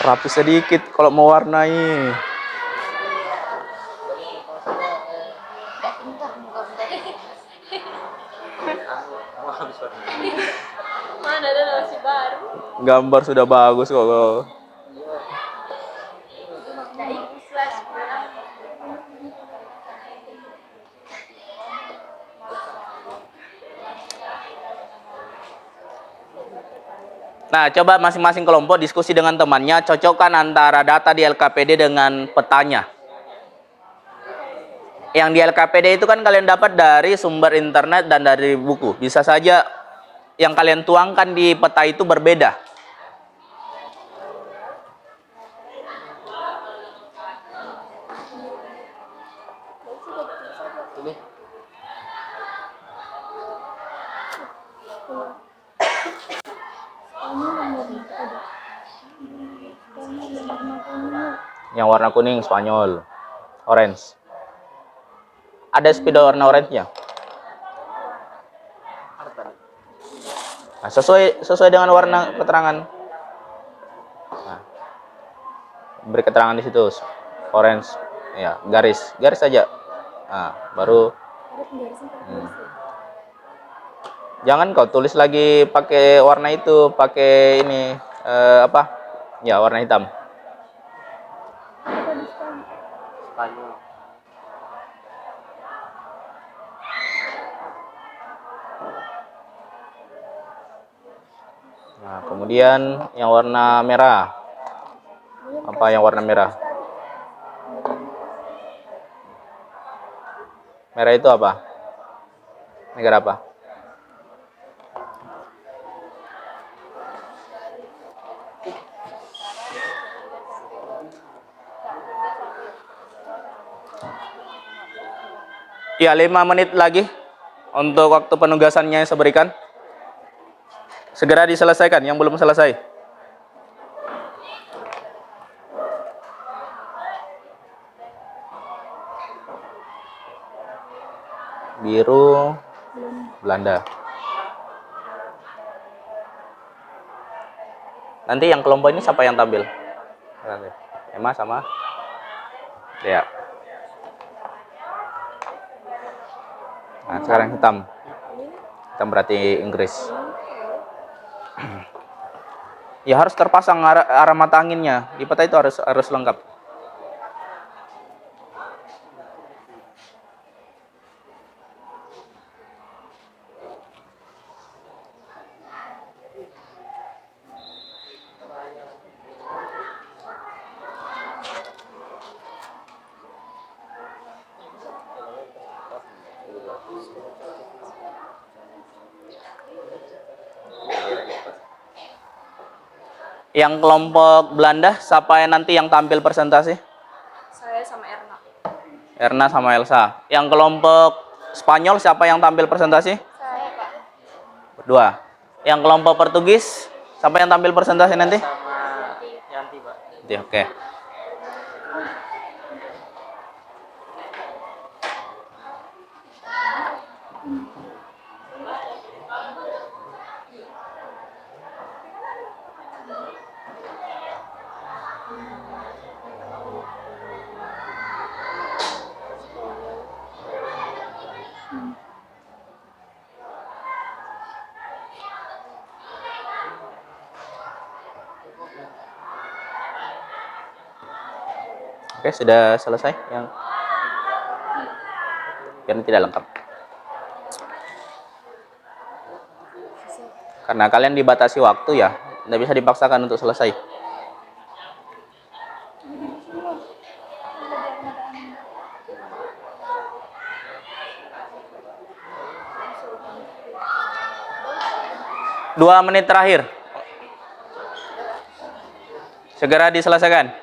Rapi sedikit kalau mau warnai. Mana ada masih baru. Gambar sudah bagus kok. Tidak ikhlas pulang. Nah, coba masing-masing kelompok diskusi dengan temannya, cocokkan antara data di LKPD dengan petanya. Yang di LKPD itu kan kalian dapat dari sumber internet dan dari buku. Bisa saja yang kalian tuangkan di peta itu berbeda. Yang warna kuning Spanyol, orange. Ada spidol warna orange-nya. Nah, sesuai dengan warna keterangan. Nah, beri keterangan di situ. Orange, ya, garis saja. Nah, baru. Jangan kau tulis lagi pakai warna itu, pakai ini apa? Ya, warna hitam. Spanyol. Nah, kemudian yang warna merah. Apa yang warna merah? Merah itu apa? Negara apa? Ya, 5 menit lagi untuk waktu penugasannya yang saya berikan. Segera diselesaikan yang belum selesai. Biru Belanda. Nanti yang kelompok ini siapa yang tampil? Emma sama Dea. Nah, sekarang hitam. Hitam berarti Inggris. Ya harus terpasang arah mata anginnya. Di peta itu harus lengkap. Yang kelompok Belanda, siapa yang nanti yang tampil presentasi? Saya sama Erna. Erna sama Elsa. Yang kelompok Spanyol, siapa yang tampil presentasi? Saya, Pak. Berdua. Yang kelompok Portugis, siapa yang tampil presentasi nanti? Sama Yanti, Pak. Oke. Oke, sudah selesai yang tidak lengkap. Karena kalian dibatasi waktu ya, tidak bisa dipaksakan untuk selesai. Dua menit terakhir. Segera diselesaikan.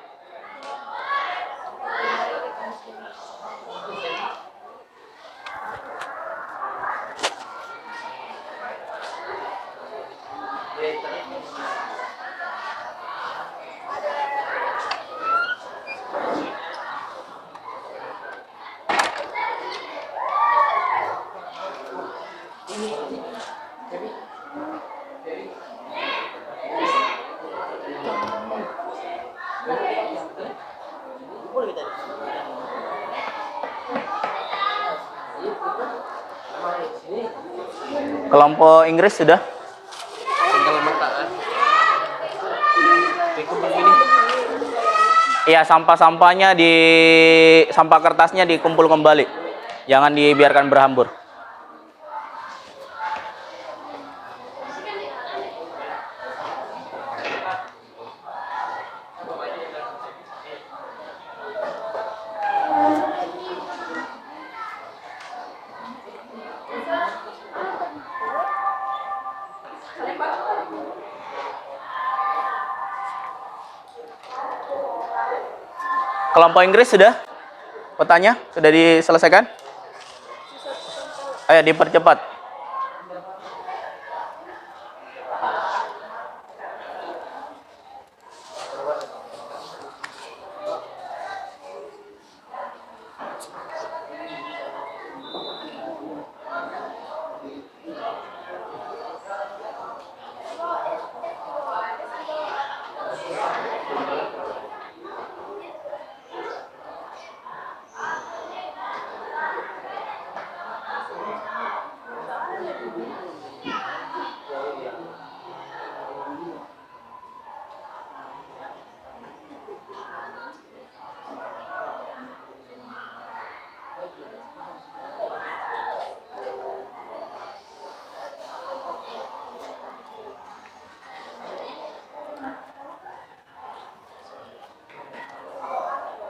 Kelompok Inggris sudah? Iya, sampah-sampahnya sampah kertasnya dikumpul kembali. Jangan dibiarkan berhambur. Kelompok Inggris sudah? Petanya sudah diselesaikan? Ayo dipercepat.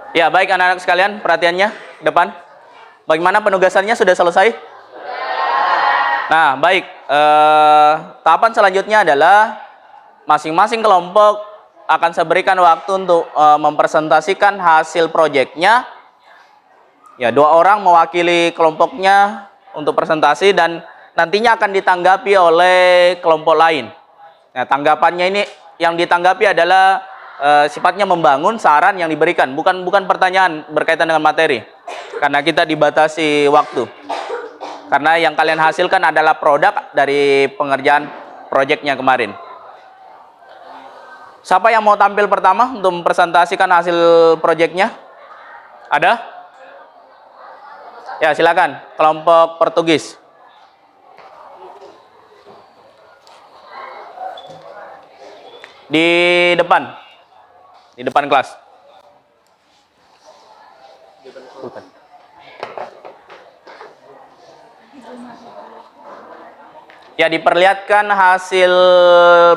Ya, baik anak-anak sekalian, perhatiannya depan. Bagaimana penugasannya sudah selesai? Nah, baik. Tahapan selanjutnya adalah masing-masing kelompok akan saya berikan waktu untuk mempresentasikan hasil proyeknya. Ya, 2 orang mewakili kelompoknya untuk presentasi dan nantinya akan ditanggapi oleh kelompok lain. Nah, tanggapannya ini yang ditanggapi adalah sifatnya membangun saran yang diberikan, bukan pertanyaan berkaitan dengan materi. Karena kita dibatasi waktu. Karena yang kalian hasilkan adalah produk dari pengerjaan proyeknya kemarin. Siapa yang mau tampil pertama untuk mempresentasikan hasil proyeknya? Ada? Ya, silakan. Kelompok Portugis. Di depan. Di depan kelas. Bukan. Ya, diperlihatkan hasil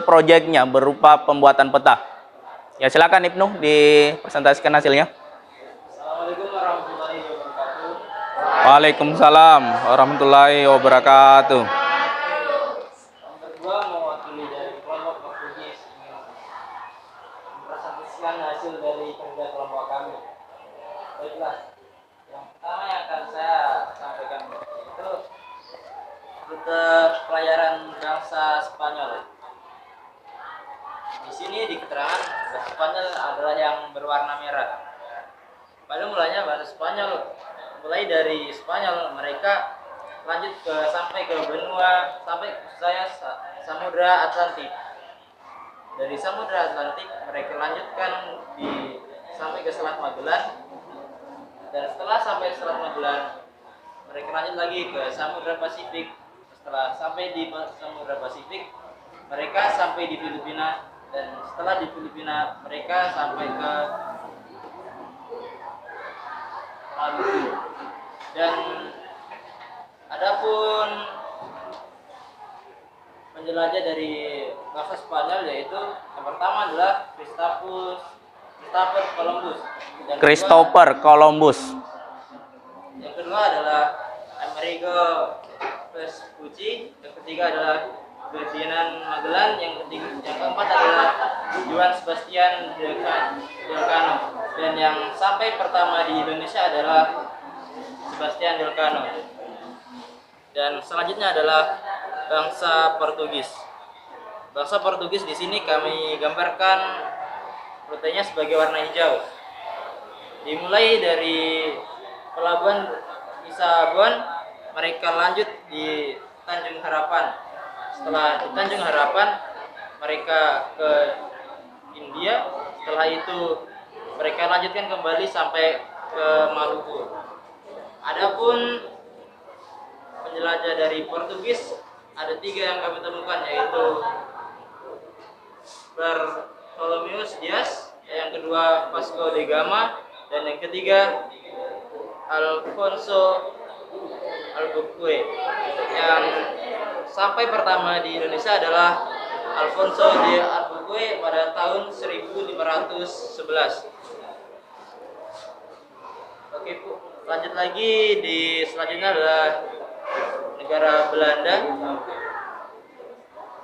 proyeknya berupa pembuatan peta. Ya, silakan Ibnu dipresentasikan hasilnya. Assalamualaikum warahmatullahi wabarakatuh. Waalaikumsalam warahmatullahi wabarakatuh. Yang kedua mewakili dari kelompok Portugis ingin mempresentasikan hasil dari kerja kelompok kami. Baiklah, yang pertama yang akan saya sampaikan itu rute pelayaran bangsa Spanyol. Di sini di keterangan bahasa Spanyol adalah yang berwarna merah. Pada mulanya bahasa Spanyol mulai dari Spanyol mereka lanjut sampai ke benua, sampai saya Samudra Atlantik. Dari Samudra Atlantik mereka lanjutkan sampai ke Selat Magellan, dan setelah sampai Selat Magellan mereka lanjut lagi ke Samudra Pasifik. Setelah sampai di Samudra Pasifik mereka sampai di Filipina, dan setelah di Filipina mereka sampai ke Maluku. Dan adapun penjelajah dari bangsa Spanyol yaitu yang pertama adalah Christopher Columbus. Christopher Columbus. Yang kedua adalah Amerigo Vespucci. Yang ketiga adalah Ferdinand Magellan. Yang keempat adalah Juan Sebastian Elcano. Dan yang sampai pertama di Indonesia adalah Sebastian Elcano. Dan selanjutnya adalah bangsa Portugis. Bangsa Portugis di sini kami gambarkan rutenya sebagai warna hijau. Dimulai dari pelabuhan Lisabon, mereka lanjut di Tanjung Harapan. Setelah di Tanjung Harapan, mereka ke India. Setelah itu mereka lanjutkan kembali sampai ke Maluku. Adapun penjelajah dari Portugis ada 3 yang kami temukan, yaitu Bartholomeus Dias, yang kedua Vasco da Gama, dan yang ketiga Alfonso Albuquerque. Yang sampai pertama di Indonesia adalah Alfonso de Albuquerque pada tahun 1511. Oke Bu, lanjut lagi. Di selanjutnya adalah negara Belanda.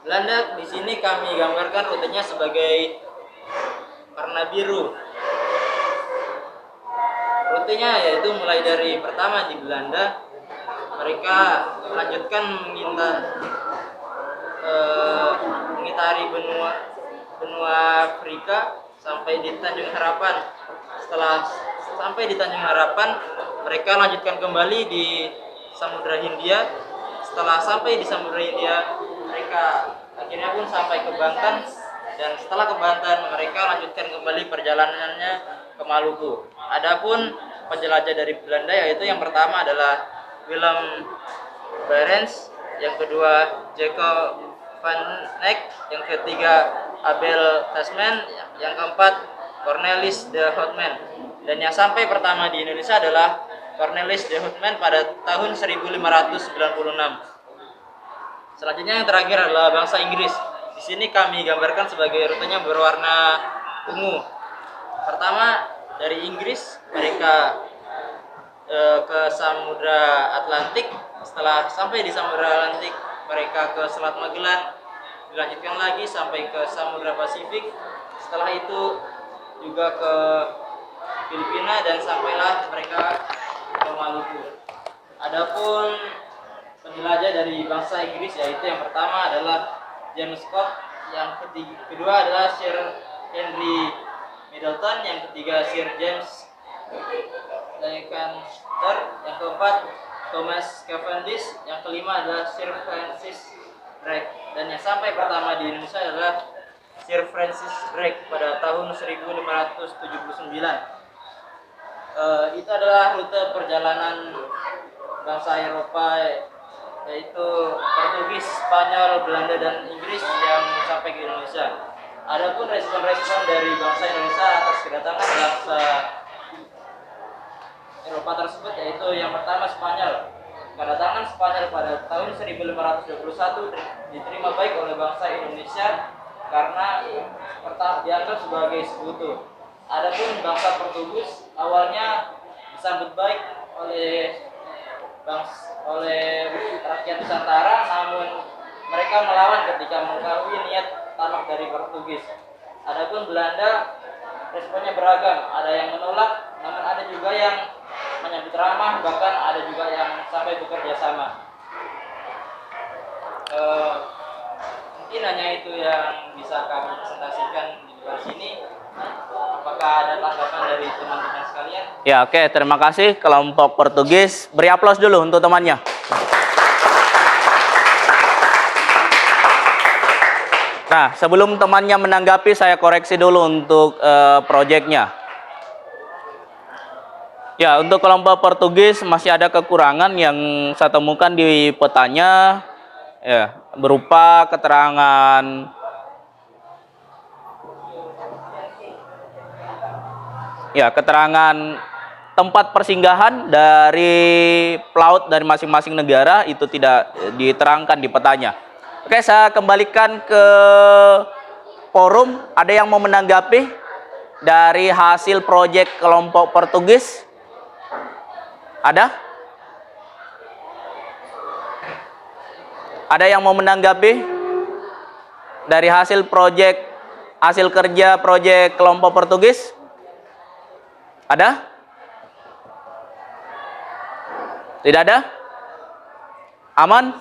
Belanda di sini kami gambarkan rutenya sebagai warna biru. Rutenya yaitu mulai dari pertama di Belanda, mereka melanjutkan mengitari benua Afrika sampai di Tanjung Harapan. Setelah sampai di Tanjung Harapan, mereka lanjutkan kembali di Samudra Hindia. Setelah sampai di Samudra Hindia, mereka akhirnya pun sampai ke Banten, dan setelah ke Banten mereka lanjutkan kembali perjalanannya ke Maluku. Adapun penjelajah dari Belanda yaitu yang pertama adalah Willem Barents, yang kedua Jacob van Eyck, yang ketiga Abel Tasman, yang keempat Cornelis de Houtman. Dan yang sampai pertama di Indonesia adalah Cornelis de Houtman pada tahun 1596. Selanjutnya yang terakhir adalah bangsa Inggris. Di sini kami gambarkan sebagai rutenya berwarna ungu. Pertama dari Inggris, mereka ke Samudra Atlantik. Setelah sampai di Samudra Atlantik, mereka ke Selat Magellan, dilanjutkan lagi sampai ke Samudra Pasifik. Setelah itu juga ke Filipina, dan sampailah mereka ke Maluku. Adapun penjelajah dari bangsa Inggris yaitu yang pertama adalah James Cook, yang kedua adalah Sir Henry Middleton, yang ketiga Sir James Leicester, yang keempat Thomas Cavendish, yang kelima adalah Sir Francis Drake, dan yang sampai pertama di Indonesia adalah Sir Francis Drake pada tahun 1579. Itu adalah rute perjalanan bangsa Eropa, yaitu Portugis, Spanyol, Belanda, dan Inggris yang sampai ke Indonesia. Adapun respon-respon dari bangsa Indonesia atas kedatangan bangsa Eropa tersebut yaitu yang pertama Spanyol. Kedatangan Spanyol pada tahun 1521 diterima baik oleh bangsa Indonesia karena dianggap sebagai sekutu. Adapun bangsa Portugis awalnya disambut baik oleh rakyat Nusantara, namun mereka melawan ketika mengetahui niat tamak dari Portugis. Adapun Belanda responnya beragam, ada yang menolak, namun ada juga yang menyambut ramah, bahkan ada juga yang sampai bekerja sama. Mungkin hanya itu yang bisa kami presentasikan di luar sini. Apakah ada tanggapan dari teman-teman sekalian? Ya, oke, terima kasih kelompok Portugis. Beri aplaus dulu untuk temannya. Nah, sebelum temannya menanggapi, saya koreksi dulu untuk proyeknya. Ya, untuk kelompok Portugis masih ada kekurangan yang saya temukan di petanya, ya, berupa keterangan tempat persinggahan dari pelaut dari masing-masing negara itu tidak diterangkan di petanya. Oke, saya kembalikan ke forum. Ada yang mau menanggapi dari hasil proyek kelompok Portugis? Ada? Ada yang mau menanggapi dari hasil kerja proyek kelompok Portugis? Ada? Tidak ada? Aman?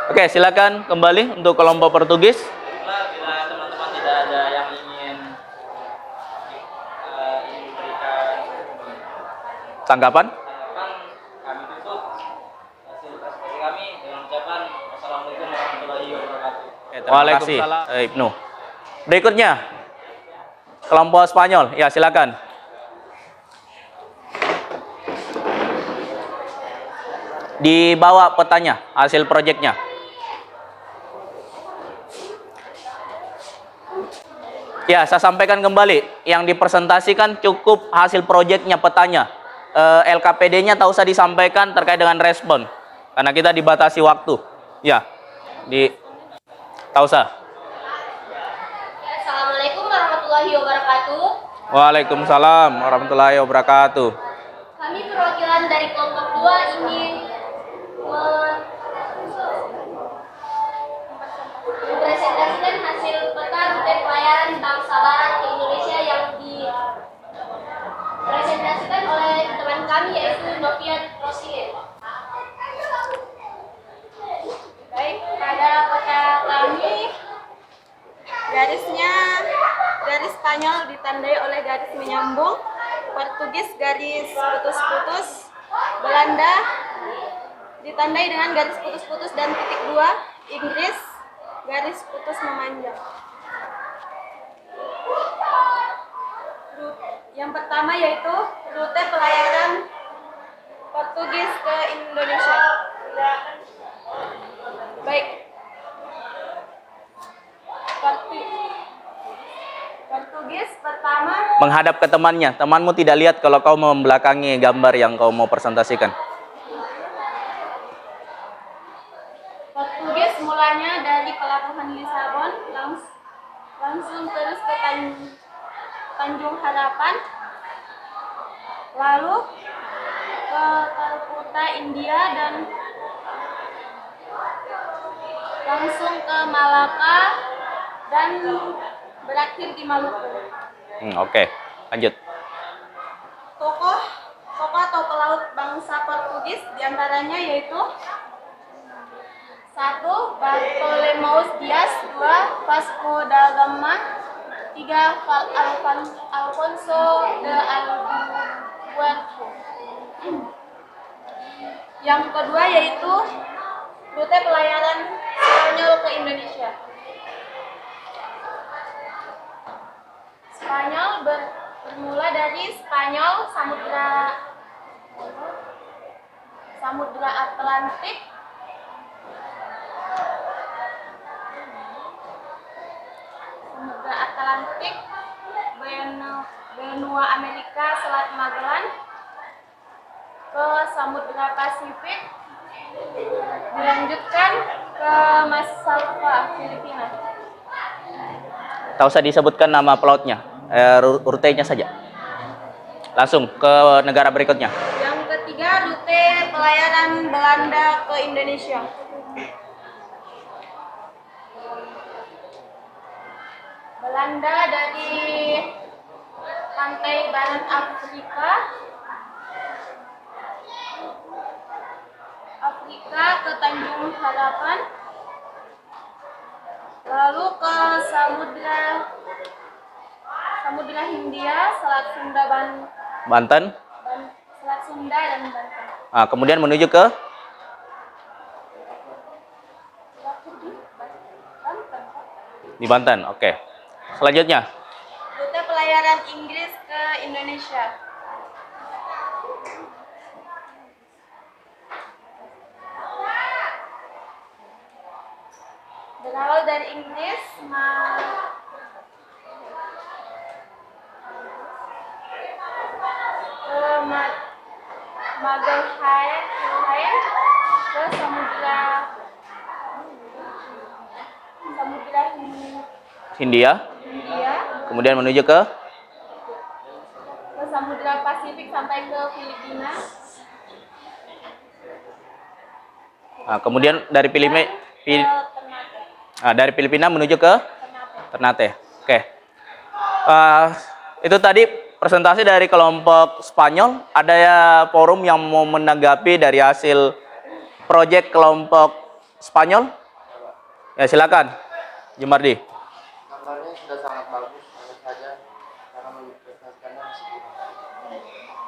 Oke, silakan kembali untuk kelompok Portugis. Bila teman-teman tidak ada yang ingin memberikan Tanggapan? kami tutup hasil presentasi kami dengan ucapan wassalamualaikum warahmatullahi wabarakatuh. Waalaikumsalam. Ibnu. Berikutnya kelompok Spanyol. Ya, silakan. Dibawa petanya, hasil proyeknya. Ya, saya sampaikan kembali. Yang dipresentasikan cukup hasil proyeknya, petanya. LKPD-nya tak usah disampaikan terkait dengan respon. Karena kita dibatasi waktu. Ya, tak usah. Ya, Assalamualaikum warahmatullahi wabarakatuh. Waalaikumsalam warahmatullahi wabarakatuh. Kami perwakilan dari kelompok 2 ingin mempresentasikan hasil peta rute pelayaran bangsa Barat ke Indonesia yang dipresentasikan oleh teman kami yaitu Novian Rosilin. Baik, pada peta kami garisnya garis Spanyol ditandai oleh garis menyambung, Portugis garis putus-putus, Belanda ditandai dengan garis putus-putus dan titik 2, Inggris garis putus memanjang. Yang pertama yaitu rute pelayaran Portugis ke Indonesia. Baik. Portugis pertama. Menghadap ke temannya. Temanmu tidak lihat kalau kau membelakangi gambar yang kau mau presentasikan. Portugis mulanya dari pelabuhan Lisabon langsung terus ke Tanjung Harapan, lalu ke Calcutta India dan langsung ke Malaka dan berakhir di Maluku. Oke, lanjut. Tokoh atau pelaut bangsa Portugis diantaranya yaitu 1. Bartolomeus Dias, 2. Vasco da Gama, 3. Alfonso de Albuquerque. Yang kedua yaitu rute pelayaran Spanyol ke Indonesia. Spanyol bermula dari Spanyol Samudra Atlantik, benua Amerika Selat Magellan, ke Samudra Pasifik, dilanjutkan ke Massalva, Filipina. Tak usah disebutkan nama pelautnya, rutenya saja. Langsung ke negara berikutnya. Yang ketiga, rute pelayaran Belanda ke Indonesia. Belanda dari pantai barat Afrika ke Tanjung Harapan, lalu ke Samudra Hindia, Selat Sunda Banten. Selat Sunda dan Banten. Kemudian menuju ke di Banten. Oke. Selanjutnya. Rute pelayaran Inggris ke Indonesia. Berawal dari Inggris, ke Magelhaen, ke Samudra Hindia. Kemudian menuju ke Samudra Pasifik sampai ke Filipina. Kemudian dari dari Filipina menuju ke Ternate. Oke. Itu tadi presentasi dari kelompok Spanyol. Ada ya forum yang mau menanggapi dari hasil proyek kelompok Spanyol? Ya silakan, Jumardi. Gambarnya sudah sangat bagus, hanya saja karena mempresentasikannya masih kurang.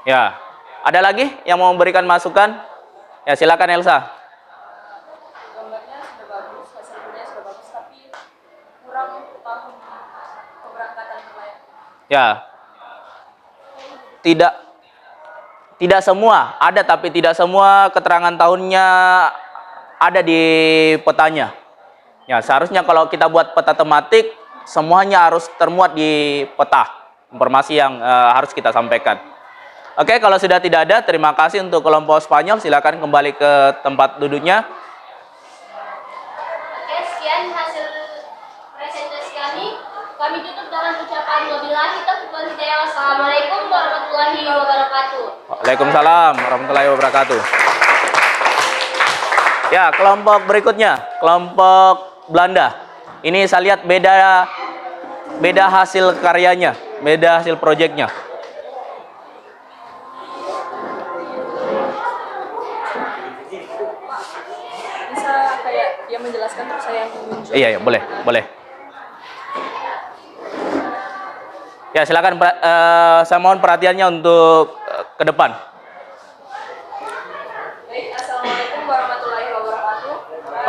Ya, ada lagi yang mau memberikan masukan? Ya silakan Elsa. Gambarnya sudah bagus, hasilnya sudah bagus, tapi kurang tahun keberangkatan nelayan. Ya, Tidak semua, ada tapi tidak semua keterangan tahunnya ada di petanya. Ya, seharusnya kalau kita buat peta tematik, semuanya harus termuat di peta. Informasi yang harus kita sampaikan. Oke, kalau sudah tidak ada, terima kasih untuk kelompok Spanyol. Silakan kembali ke tempat duduknya. Oke, sekian hasil presentasi kami. Kami tutup dengan ucapan wabillahi taufiq wal hidayah. Wassalamualaikum warahmatullahi wabarakatuh. Waalaikumsalam warahmatullahi wabarakatuh. Ya, kelompok berikutnya, kelompok Belanda. Ini saya lihat beda hasil karyanya, beda hasil proyeknya. Bisa kayak dia menjelaskan terus saya yang menunjuk. Iya, boleh, boleh. Ya, silakan saya mohon perhatiannya untuk ke depan. Baik, assalamualaikum warahmatullahi wabarakatuh.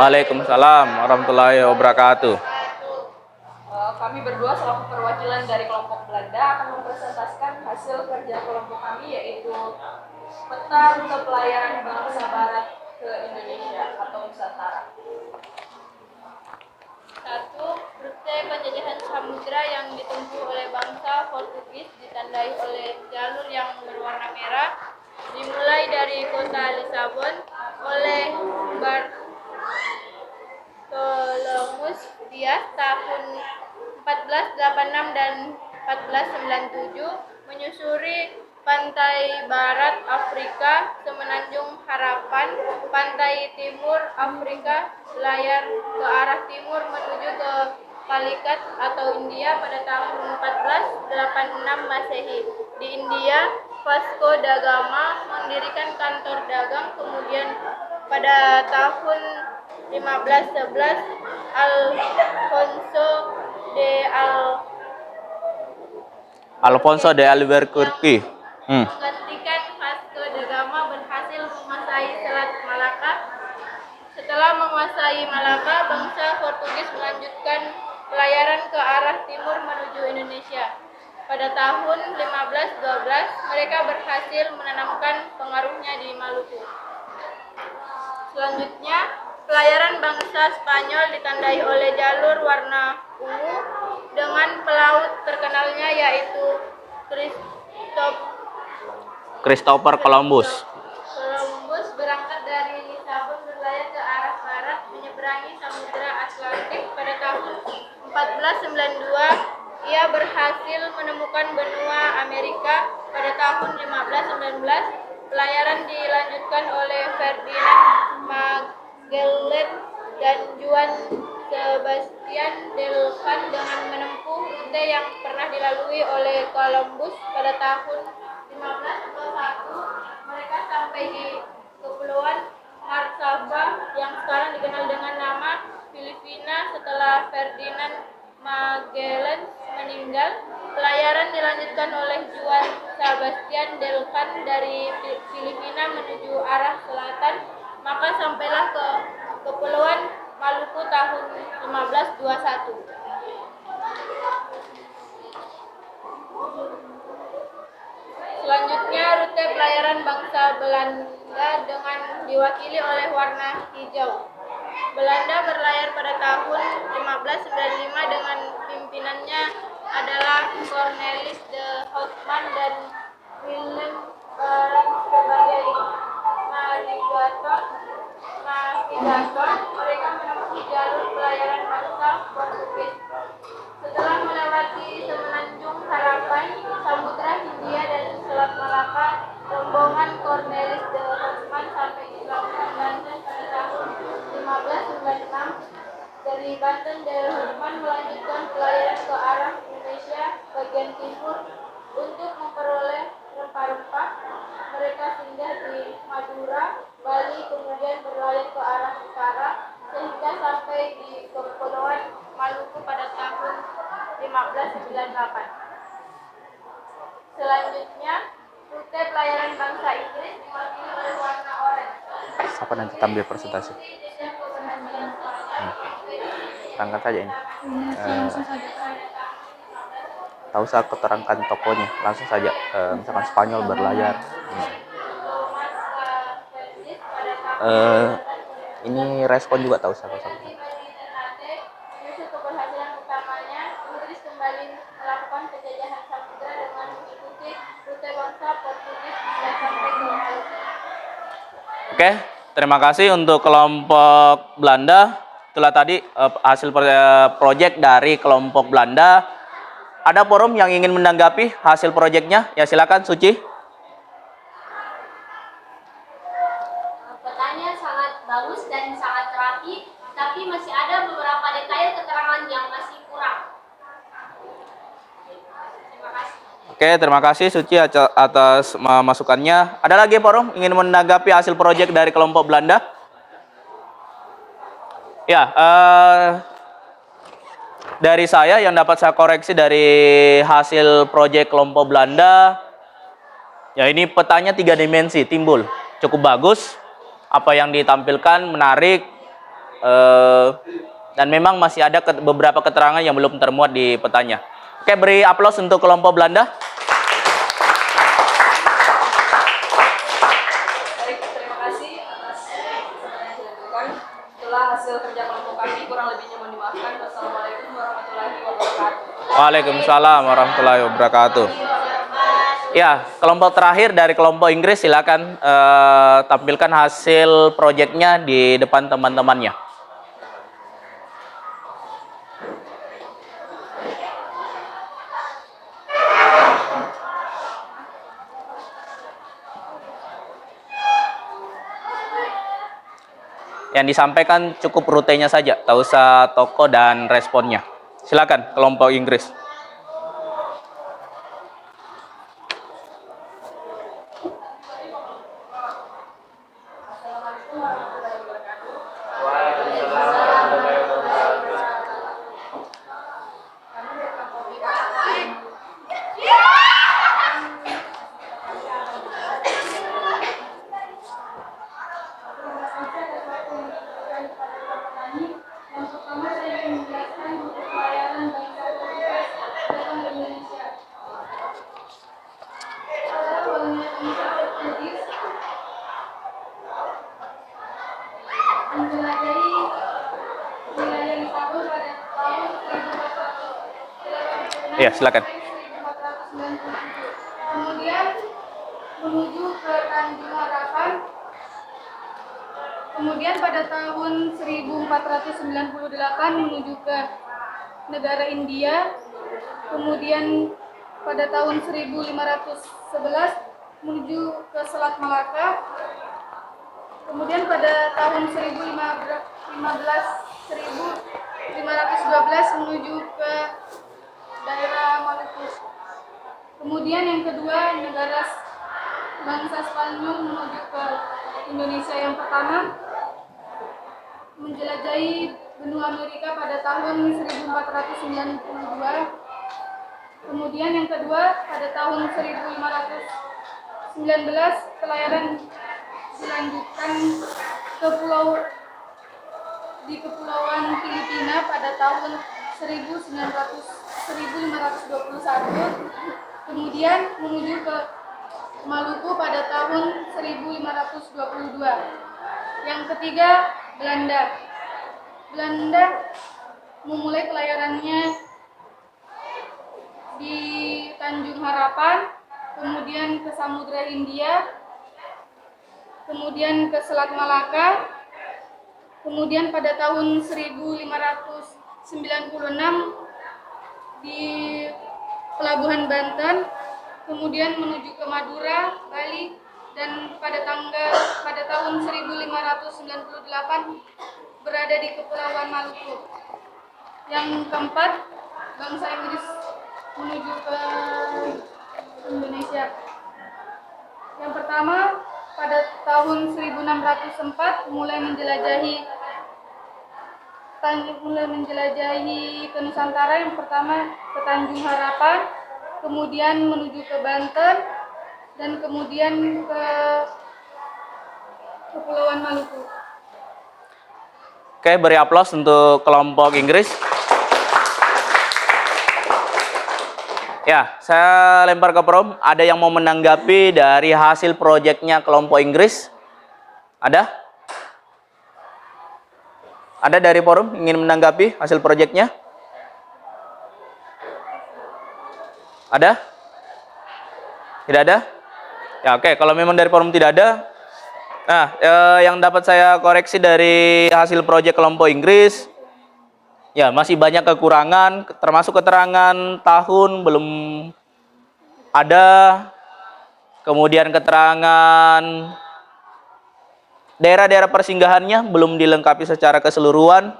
Waalaikumsalam warahmatullahi wabarakatuh. Kami berdua selaku perwakilan dari kelompok Belanda akan mempresentasikan hasil kerja kelompok kami, yaitu peta rute pelayaran bangsa Barat ke Indonesia atau Nusantara. 1. Rute penjajahan samudra yang ditempuh oleh bangsa Portugis ditandai oleh jalur yang berwarna merah, dimulai dari kota Lisabon oleh Bartolomus Dias tahun 1486 dan 1497, menyusuri pantai barat Afrika, Semenanjung Harapan, pantai timur Afrika, layar ke arah timur menuju ke Calicut atau India pada tahun 1486 Masehi. Di India, Vasco da Gama mendirikan kantor dagang, kemudian pada tahun 1511 Alfonso de Albuquerque. menggantikan Vasco da Gama berhasil menguasai Selat Malaka. Setelah menguasai Malaka, bangsa Portugis melanjutkan pelayaran ke arah timur menuju Indonesia. Pada tahun 1512, mereka berhasil menanamkan pengaruhnya di Maluku. Selanjutnya, pelayaran bangsa Spanyol ditandai oleh jalur warna ungu dengan pelaut terkenalnya yaitu Christopher Columbus. Columbus berangkat dari Lisabon berlayar ke arah barat menyeberangi Samudra Atlantik. Pada tahun 1492, ia berhasil menemukan benua Amerika. Pada tahun 1519, pelayaran dilanjutkan oleh Ferdinand Magellan dan Juan Sebastian Elcano dengan menempuh rute yang pernah dilalui oleh Columbus. Pada tahun 1521, mereka sampai di Kepulauan Marsaba yang sekarang dikenal dengan nama Filipina. Setelah Ferdinand Magellan meninggal, pelayaran dilanjutkan oleh Juan Sebastian Elcano dari Filipina menuju arah selatan, maka sampailah ke Kepulauan Maluku tahun 1521. Selanjutnya, rute pelayaran bangsa Belanda dengan diwakili oleh warna hijau. Belanda berlayar pada tahun 1595 dengan pimpinannya adalah Cornelis de Houtman dan Willem Barents sebagai navigator. Mereka menempuh jalur pelayaran bangsa Portugis. Setelah melewati Semenanjung Harapan, Samudra Hindia dan Selat Malaka, rombongan Cornelis de Houtman sampai di pelabuhan Banten pada tahun 1596. Dari Banten, de Houtman melanjutkan pelayaran ke arah Indonesia bagian timur untuk memperoleh rempah-rempah. Mereka singgah di Madura, Bali, kemudian berlayar ke arah utara sehingga sampai di Kepulauan Maluku pada tahun 1598. Selanjutnya, rute pelayaran bangsa Inggris diwakili oleh warna oranye. Siapa nanti tampil presentasi? Angkat saja ini. Tak usah keterangkan tokonya, langsung saja. Misalkan Spanyol berlayar. Ini respon juga tahu siapa. Bagi Ternate, menyusul keberhasilan utamanya, Inggris kembali melakukan penjajahan samudera dengan mengikuti rute bangsa Portugis hingga sampai ke Maluku. Oke, terima kasih untuk kelompok Belanda. Itulah tadi hasil proyek dari kelompok Belanda. Ada forum yang ingin menanggapi hasil proyeknya? Ya silakan, Suci. Petanya sangat bagus dan sangat rapi, tapi masih ada beberapa detail keterangan yang masih kurang. Terima kasih. Oke, terima kasih Suci atas masukannya. Ada lagi forum ingin menanggapi hasil proyek dari kelompok Belanda? Ya, dari saya yang dapat saya koreksi dari hasil proyek kelompok Belanda, ya ini petanya 3 dimensi timbul, cukup bagus. Apa yang ditampilkan menarik, dan memang masih ada beberapa keterangan yang belum termuat di petanya. Oke, beri aplaus untuk kelompok Belanda. Baik, terima kasih atas kesempatan yang sudah diberikan. Itulah hasil kerja kelompok kami, kurang lebihnya mohon dimaafkan. Wassalamualaikum warahmatullahi wabarakatuh. Waalaikumsalam warahmatullahi wabarakatuh. Ya, kelompok terakhir dari kelompok Inggris, silakan tampilkan hasil proyeknya di depan teman-temannya. Yang disampaikan cukup rutenya saja, tak usah toko dan responnya. Silakan kelompok Inggris. Yang pertama saya ingin menjelaskan untuk pelayaran bangsa Portugis datang ke Indonesia. Pada kolonial bangsa Portugis menjelajahi wilayah Sabah pada tahun 1486 Ya, silakan. sampai 1497. Kemudian menuju ke Tanjung Harapan. Kemudian pada tahun 1498 menuju ke negara India. Kemudian pada tahun 1511 menuju ke Selat Malaka. Kemudian pada tahun 1512 menuju ke daerah Maluku. Kemudian yang kedua, negara bangsa Spanyol menuju ke Indonesia. Yang pertama menjelajahi benua Amerika pada tahun 1492. Kemudian yang kedua pada tahun 1519 pelayaran dilanjutkan ke Kepulauan Filipina pada tahun 1521. Kemudian menuju ke Maluku pada tahun 1522. Yang ketiga, Belanda. Belanda memulai pelayarannya di Tanjung Harapan, kemudian ke Samudra Hindia, kemudian ke Selat Malaka, kemudian pada tahun 1596 di Pelabuhan Banten, kemudian menuju ke Madura, Bali, dan pada tahun 1598 berada di Kepulauan Maluku. Yang keempat, bangsa Inggris menuju ke Indonesia. Yang pertama, pada tahun 1604 mulai menjelajahi ke Nusantara. Yang pertama ke Tanjung Harapan, kemudian menuju ke Banten, dan kemudian ke Kepulauan Maluku. Oke, beri aplaus untuk kelompok Inggris. Ya, saya lempar ke Prom. Ada yang mau menanggapi dari hasil proyeknya kelompok Inggris? Ada? Ada dari forum ingin menanggapi hasil proyeknya? Ada? Tidak ada? Ya oke, kalau memang dari forum tidak ada, nah yang dapat saya koreksi dari hasil proyek kelompok Inggris, ya masih banyak kekurangan, termasuk keterangan tahun belum ada, kemudian keterangan daerah-daerah persinggahannya belum dilengkapi secara keseluruhan.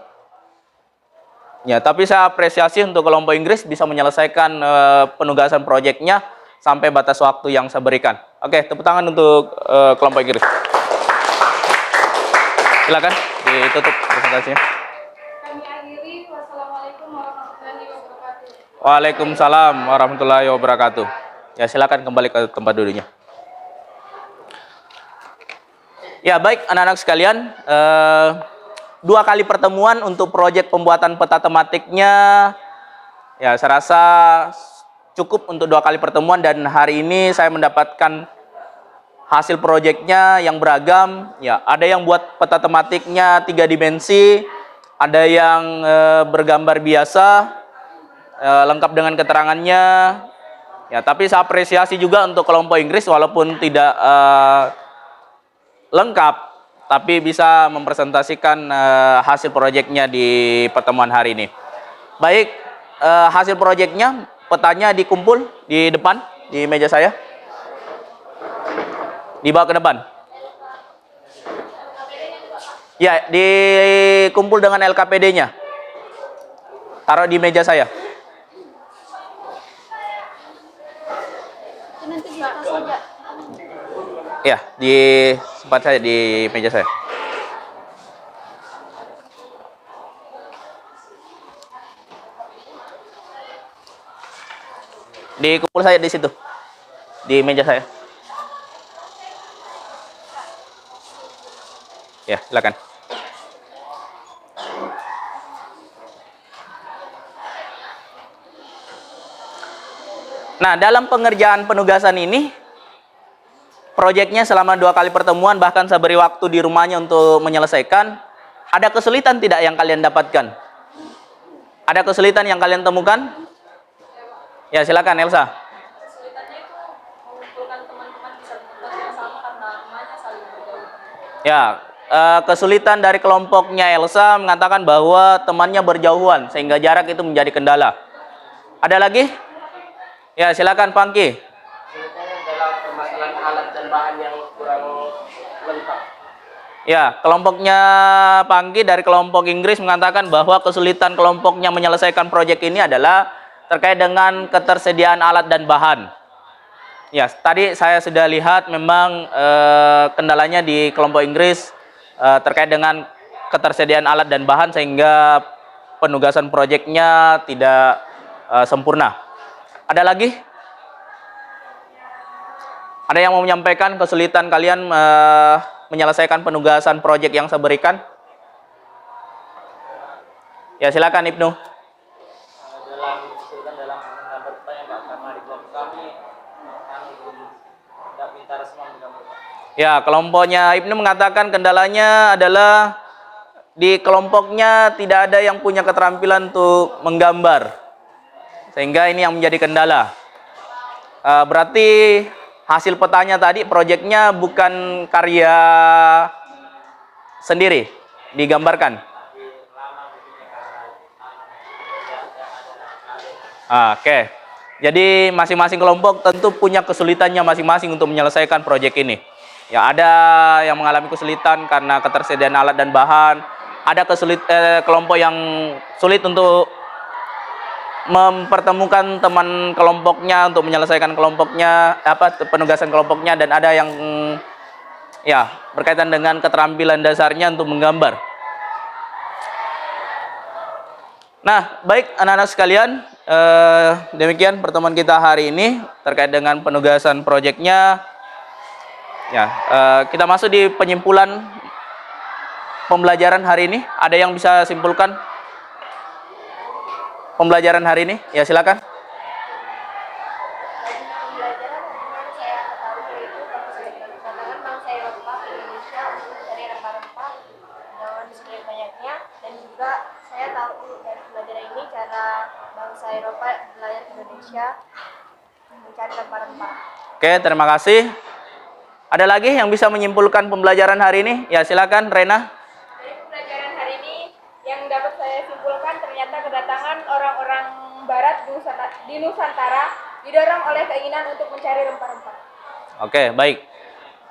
Ya, tapi saya apresiasi untuk kelompok Inggris bisa menyelesaikan penugasan proyeknya sampai batas waktu yang saya berikan. Oke, tepuk tangan untuk kelompok Inggris. Silakan ditutup presentasinya. Kami akhiri. Wassalamualaikum warahmatullahi wabarakatuh. Waalaikumsalam warahmatullahi wabarakatuh. Ya, silakan kembali ke tempat duduknya. Ya, baik anak-anak sekalian, 2 kali pertemuan untuk proyek pembuatan peta tematiknya. Ya, saya rasa cukup untuk 2 kali pertemuan dan hari ini saya mendapatkan hasil proyeknya yang beragam. Ya, ada yang buat peta tematiknya 3 dimensi, ada yang bergambar biasa, lengkap dengan keterangannya. Ya, tapi saya apresiasi juga untuk kelompok Inggris walaupun tidak lengkap, tapi bisa mempresentasikan hasil proyeknya di pertemuan hari ini. Baik, hasil proyeknya, petanya dikumpul di depan, di meja saya. Dibawa ke depan. Ya, dikumpul dengan LKPD-nya. Taruh di meja saya. Nanti di atas saja. Ya, di tempat saya, di meja saya. Dikumpul saya di situ, di meja saya. Ya, silakan. Nah, dalam pengerjaan penugasan ini, proyeknya selama 2 kali pertemuan, bahkan saya beri waktu di rumahnya untuk menyelesaikan. Ada kesulitan tidak yang kalian dapatkan? Ada kesulitan yang kalian temukan? Ya, silakan Elsa. Kesulitannya itu mengumpulkan teman-teman di satu tempat yang sama karena rumahnya saling berjauhan. Ya, kesulitan dari kelompoknya Elsa mengatakan bahwa temannya berjauhan sehingga jarak itu menjadi kendala. Ada lagi? Ya, silakan Pangki. Ceritanya adalah permasalahan alat dan bahan yang kurang lengkap. Ya, kelompoknya Pangki dari kelompok Inggris mengatakan bahwa kesulitan kelompoknya menyelesaikan proyek ini adalah terkait dengan ketersediaan alat dan bahan. Ya, tadi saya sudah lihat memang kendalanya di kelompok Inggris terkait dengan ketersediaan alat dan bahan sehingga penugasan proyeknya tidak sempurna. Ada lagi? Ada yang mau menyampaikan kesulitan kalian menyelesaikan penugasan proyek yang saya berikan? Ya, silakan Ibnu. dalam menggambar petanya Pak, karena di kelompok kami belum tidak pintar semua menggambar Pak. Ya, kelompoknya Ibnu mengatakan kendalanya adalah di kelompoknya tidak ada yang punya keterampilan untuk menggambar, sehingga ini yang menjadi kendala. Berarti hasil petanya tadi, proyeknya bukan karya sendiri, digambarkan. Oke. Jadi masing-masing kelompok tentu punya kesulitannya masing-masing untuk menyelesaikan proyek ini. Ya, ada yang mengalami kesulitan karena ketersediaan alat dan bahan. Ada kelompok yang sulit untuk mempertemukan teman kelompoknya untuk menyelesaikan kelompoknya, penugasan kelompoknya, dan ada yang ya berkaitan dengan keterampilan dasarnya untuk menggambar. Nah, baik anak-anak sekalian, demikian pertemuan kita hari ini terkait dengan penugasan proyeknya. Ya, kita masuk di penyimpulan pembelajaran hari ini. Ada yang bisa simpulkan pembelajaran hari ini? Ya, silakan. Pembelajaran yang saya ketahui yaitu tantangan bangsa Eropa ke Indonesia untuk mencari rempah-rempah dengan sebanyak banyaknya dan Eropa berlayar ke Indonesia mencari rempah-rempah. Oke, terima kasih. Ada lagi yang bisa menyimpulkan pembelajaran hari ini? Ya, silakan Rena. Dari pembelajaran hari ini yang dapat saya simpulkan ternyata kedatangan orang-orang barat di Nusantara didorong oleh keinginan untuk mencari rempah-rempah. Oke, baik.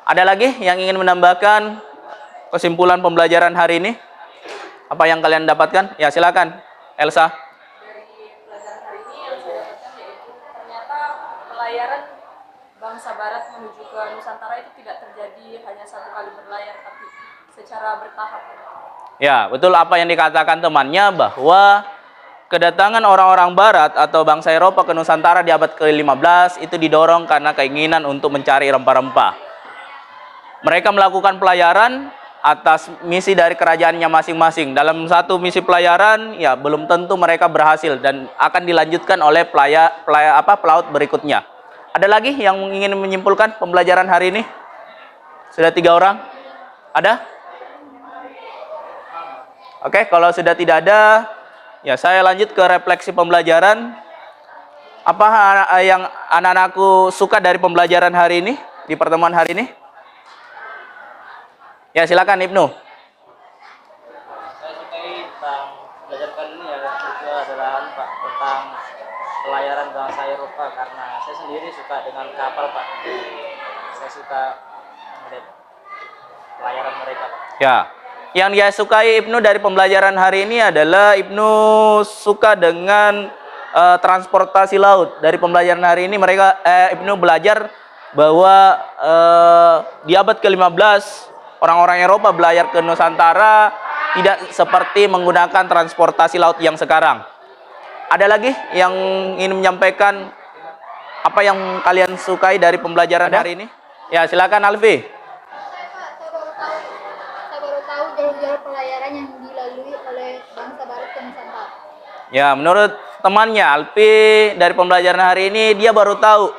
Ada lagi yang ingin menambahkan kesimpulan pembelajaran hari ini? Apa yang kalian dapatkan? Ya, silakan. Elsa. Dari pelajaran hari ini yang saya dapatkan yaitu ternyata pelayaran bangsa barat menuju ke Nusantara itu tidak terjadi hanya satu kali berlayar, tapi secara bertahap. Ya, betul apa yang dikatakan temannya bahwa kedatangan orang-orang barat atau bangsa Eropa ke Nusantara di abad ke-15 itu didorong karena keinginan untuk mencari rempah-rempah. Mereka melakukan pelayaran atas misi dari kerajaannya masing-masing. Dalam satu misi pelayaran, ya belum tentu mereka berhasil dan akan dilanjutkan oleh pelaut berikutnya. Ada lagi yang ingin menyimpulkan pembelajaran hari ini? Sudah 3 orang? Ada? Oke, kalau sudah tidak ada, ya saya lanjut ke refleksi pembelajaran. Apa yang anak-anakku suka dari pembelajaran hari ini, di pertemuan hari ini? Ya, silakan Ibnu. Saya sukai tentang belajar kali ini ya, itu adalah Pak, tentang pelayaran bangsa Eropa, karena saya sendiri suka dengan kapal Pak. Saya suka melihat pelayaran mereka Pak. Ya, yang dia sukai Ibnu dari pembelajaran hari ini adalah Ibnu suka dengan transportasi laut. Dari pembelajaran hari ini Ibnu belajar bahwa di abad ke-15 orang-orang Eropa berlayar ke Nusantara tidak seperti menggunakan transportasi laut yang sekarang. Ada lagi yang ingin menyampaikan apa yang kalian sukai dari pembelajaran hari ini? Ya, silakan Alfi. Saya baru tahu jalur-jalur pelayaran yang dilalui oleh bangsa barat ke Nusantara. Ya, menurut temannya Alfi dari pembelajaran hari ini dia baru tahu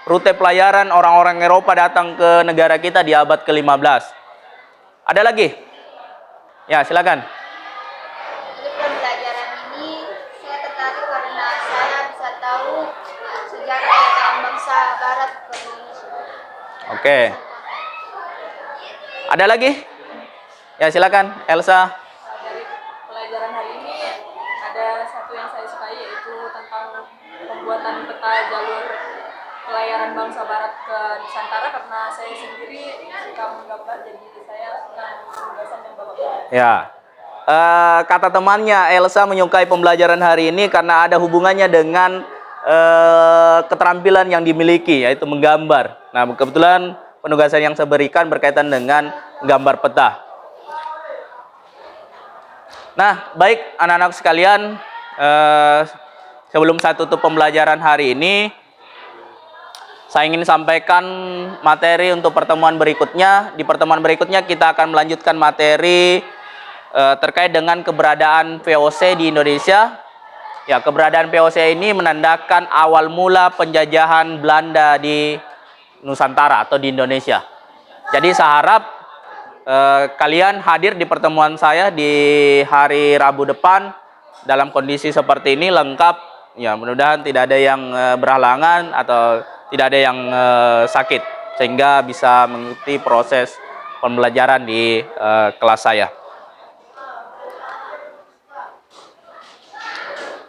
rute pelayaran orang-orang Eropa datang ke negara kita di abad ke-15. Ada lagi? Ya, silakan. Dari pembelajaran ini saya tertarik karena saya bisa tahu sejarah kedatangan bangsa barat ke Indonesia. Oke. Ada lagi? Ya, silakan Elsa. Dari pelajaran hari ini ada satu yang saya sukai yaitu tentang pembuatan peta jalur pelayaran bangsa barat ke Nusantara, karena saya sendiri suka menggambar, jadi saya senang penugasan yang Bapak buat. Ya. Kata temannya Elsa menyukai pembelajaran hari ini karena ada hubungannya dengan keterampilan yang dimiliki, yaitu menggambar. Nah, kebetulan penugasan yang saya berikan berkaitan dengan gambar peta. Nah, baik anak-anak sekalian, sebelum saya tutup pembelajaran hari ini, saya ingin sampaikan materi untuk pertemuan berikutnya. Di pertemuan berikutnya kita akan melanjutkan materi terkait dengan keberadaan VOC di Indonesia. Ya, keberadaan VOC ini menandakan awal mula penjajahan Belanda di Nusantara atau di Indonesia. Jadi saya harap kalian hadir di pertemuan saya di hari Rabu depan dalam kondisi seperti ini lengkap. Ya, mudah-mudahan tidak ada yang berhalangan atau tidak ada yang sakit, sehingga bisa mengikuti proses pembelajaran di kelas saya.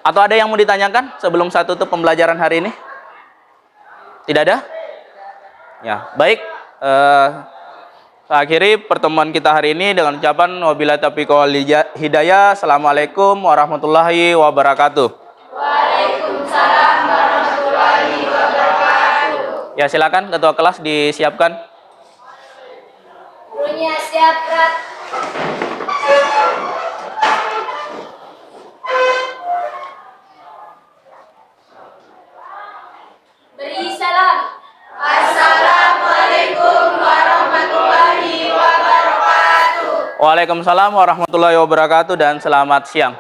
Atau ada yang mau ditanyakan sebelum saya tutup pembelajaran hari ini? Tidak ada? Ya, baik. Saya akhiri pertemuan kita hari ini dengan ucapan wabillahi taufiq wal hidayah. Assalamualaikum warahmatullahi wabarakatuh. Waalaikumsalam warahmatullahi wabarakatuh. Ya, silakan ketua kelas disiapkan. Gurunya siap, Rat. Beri salam. Assalamualaikum warahmatullahi wabarakatuh. Waalaikumsalam warahmatullahi wabarakatuh dan selamat siang.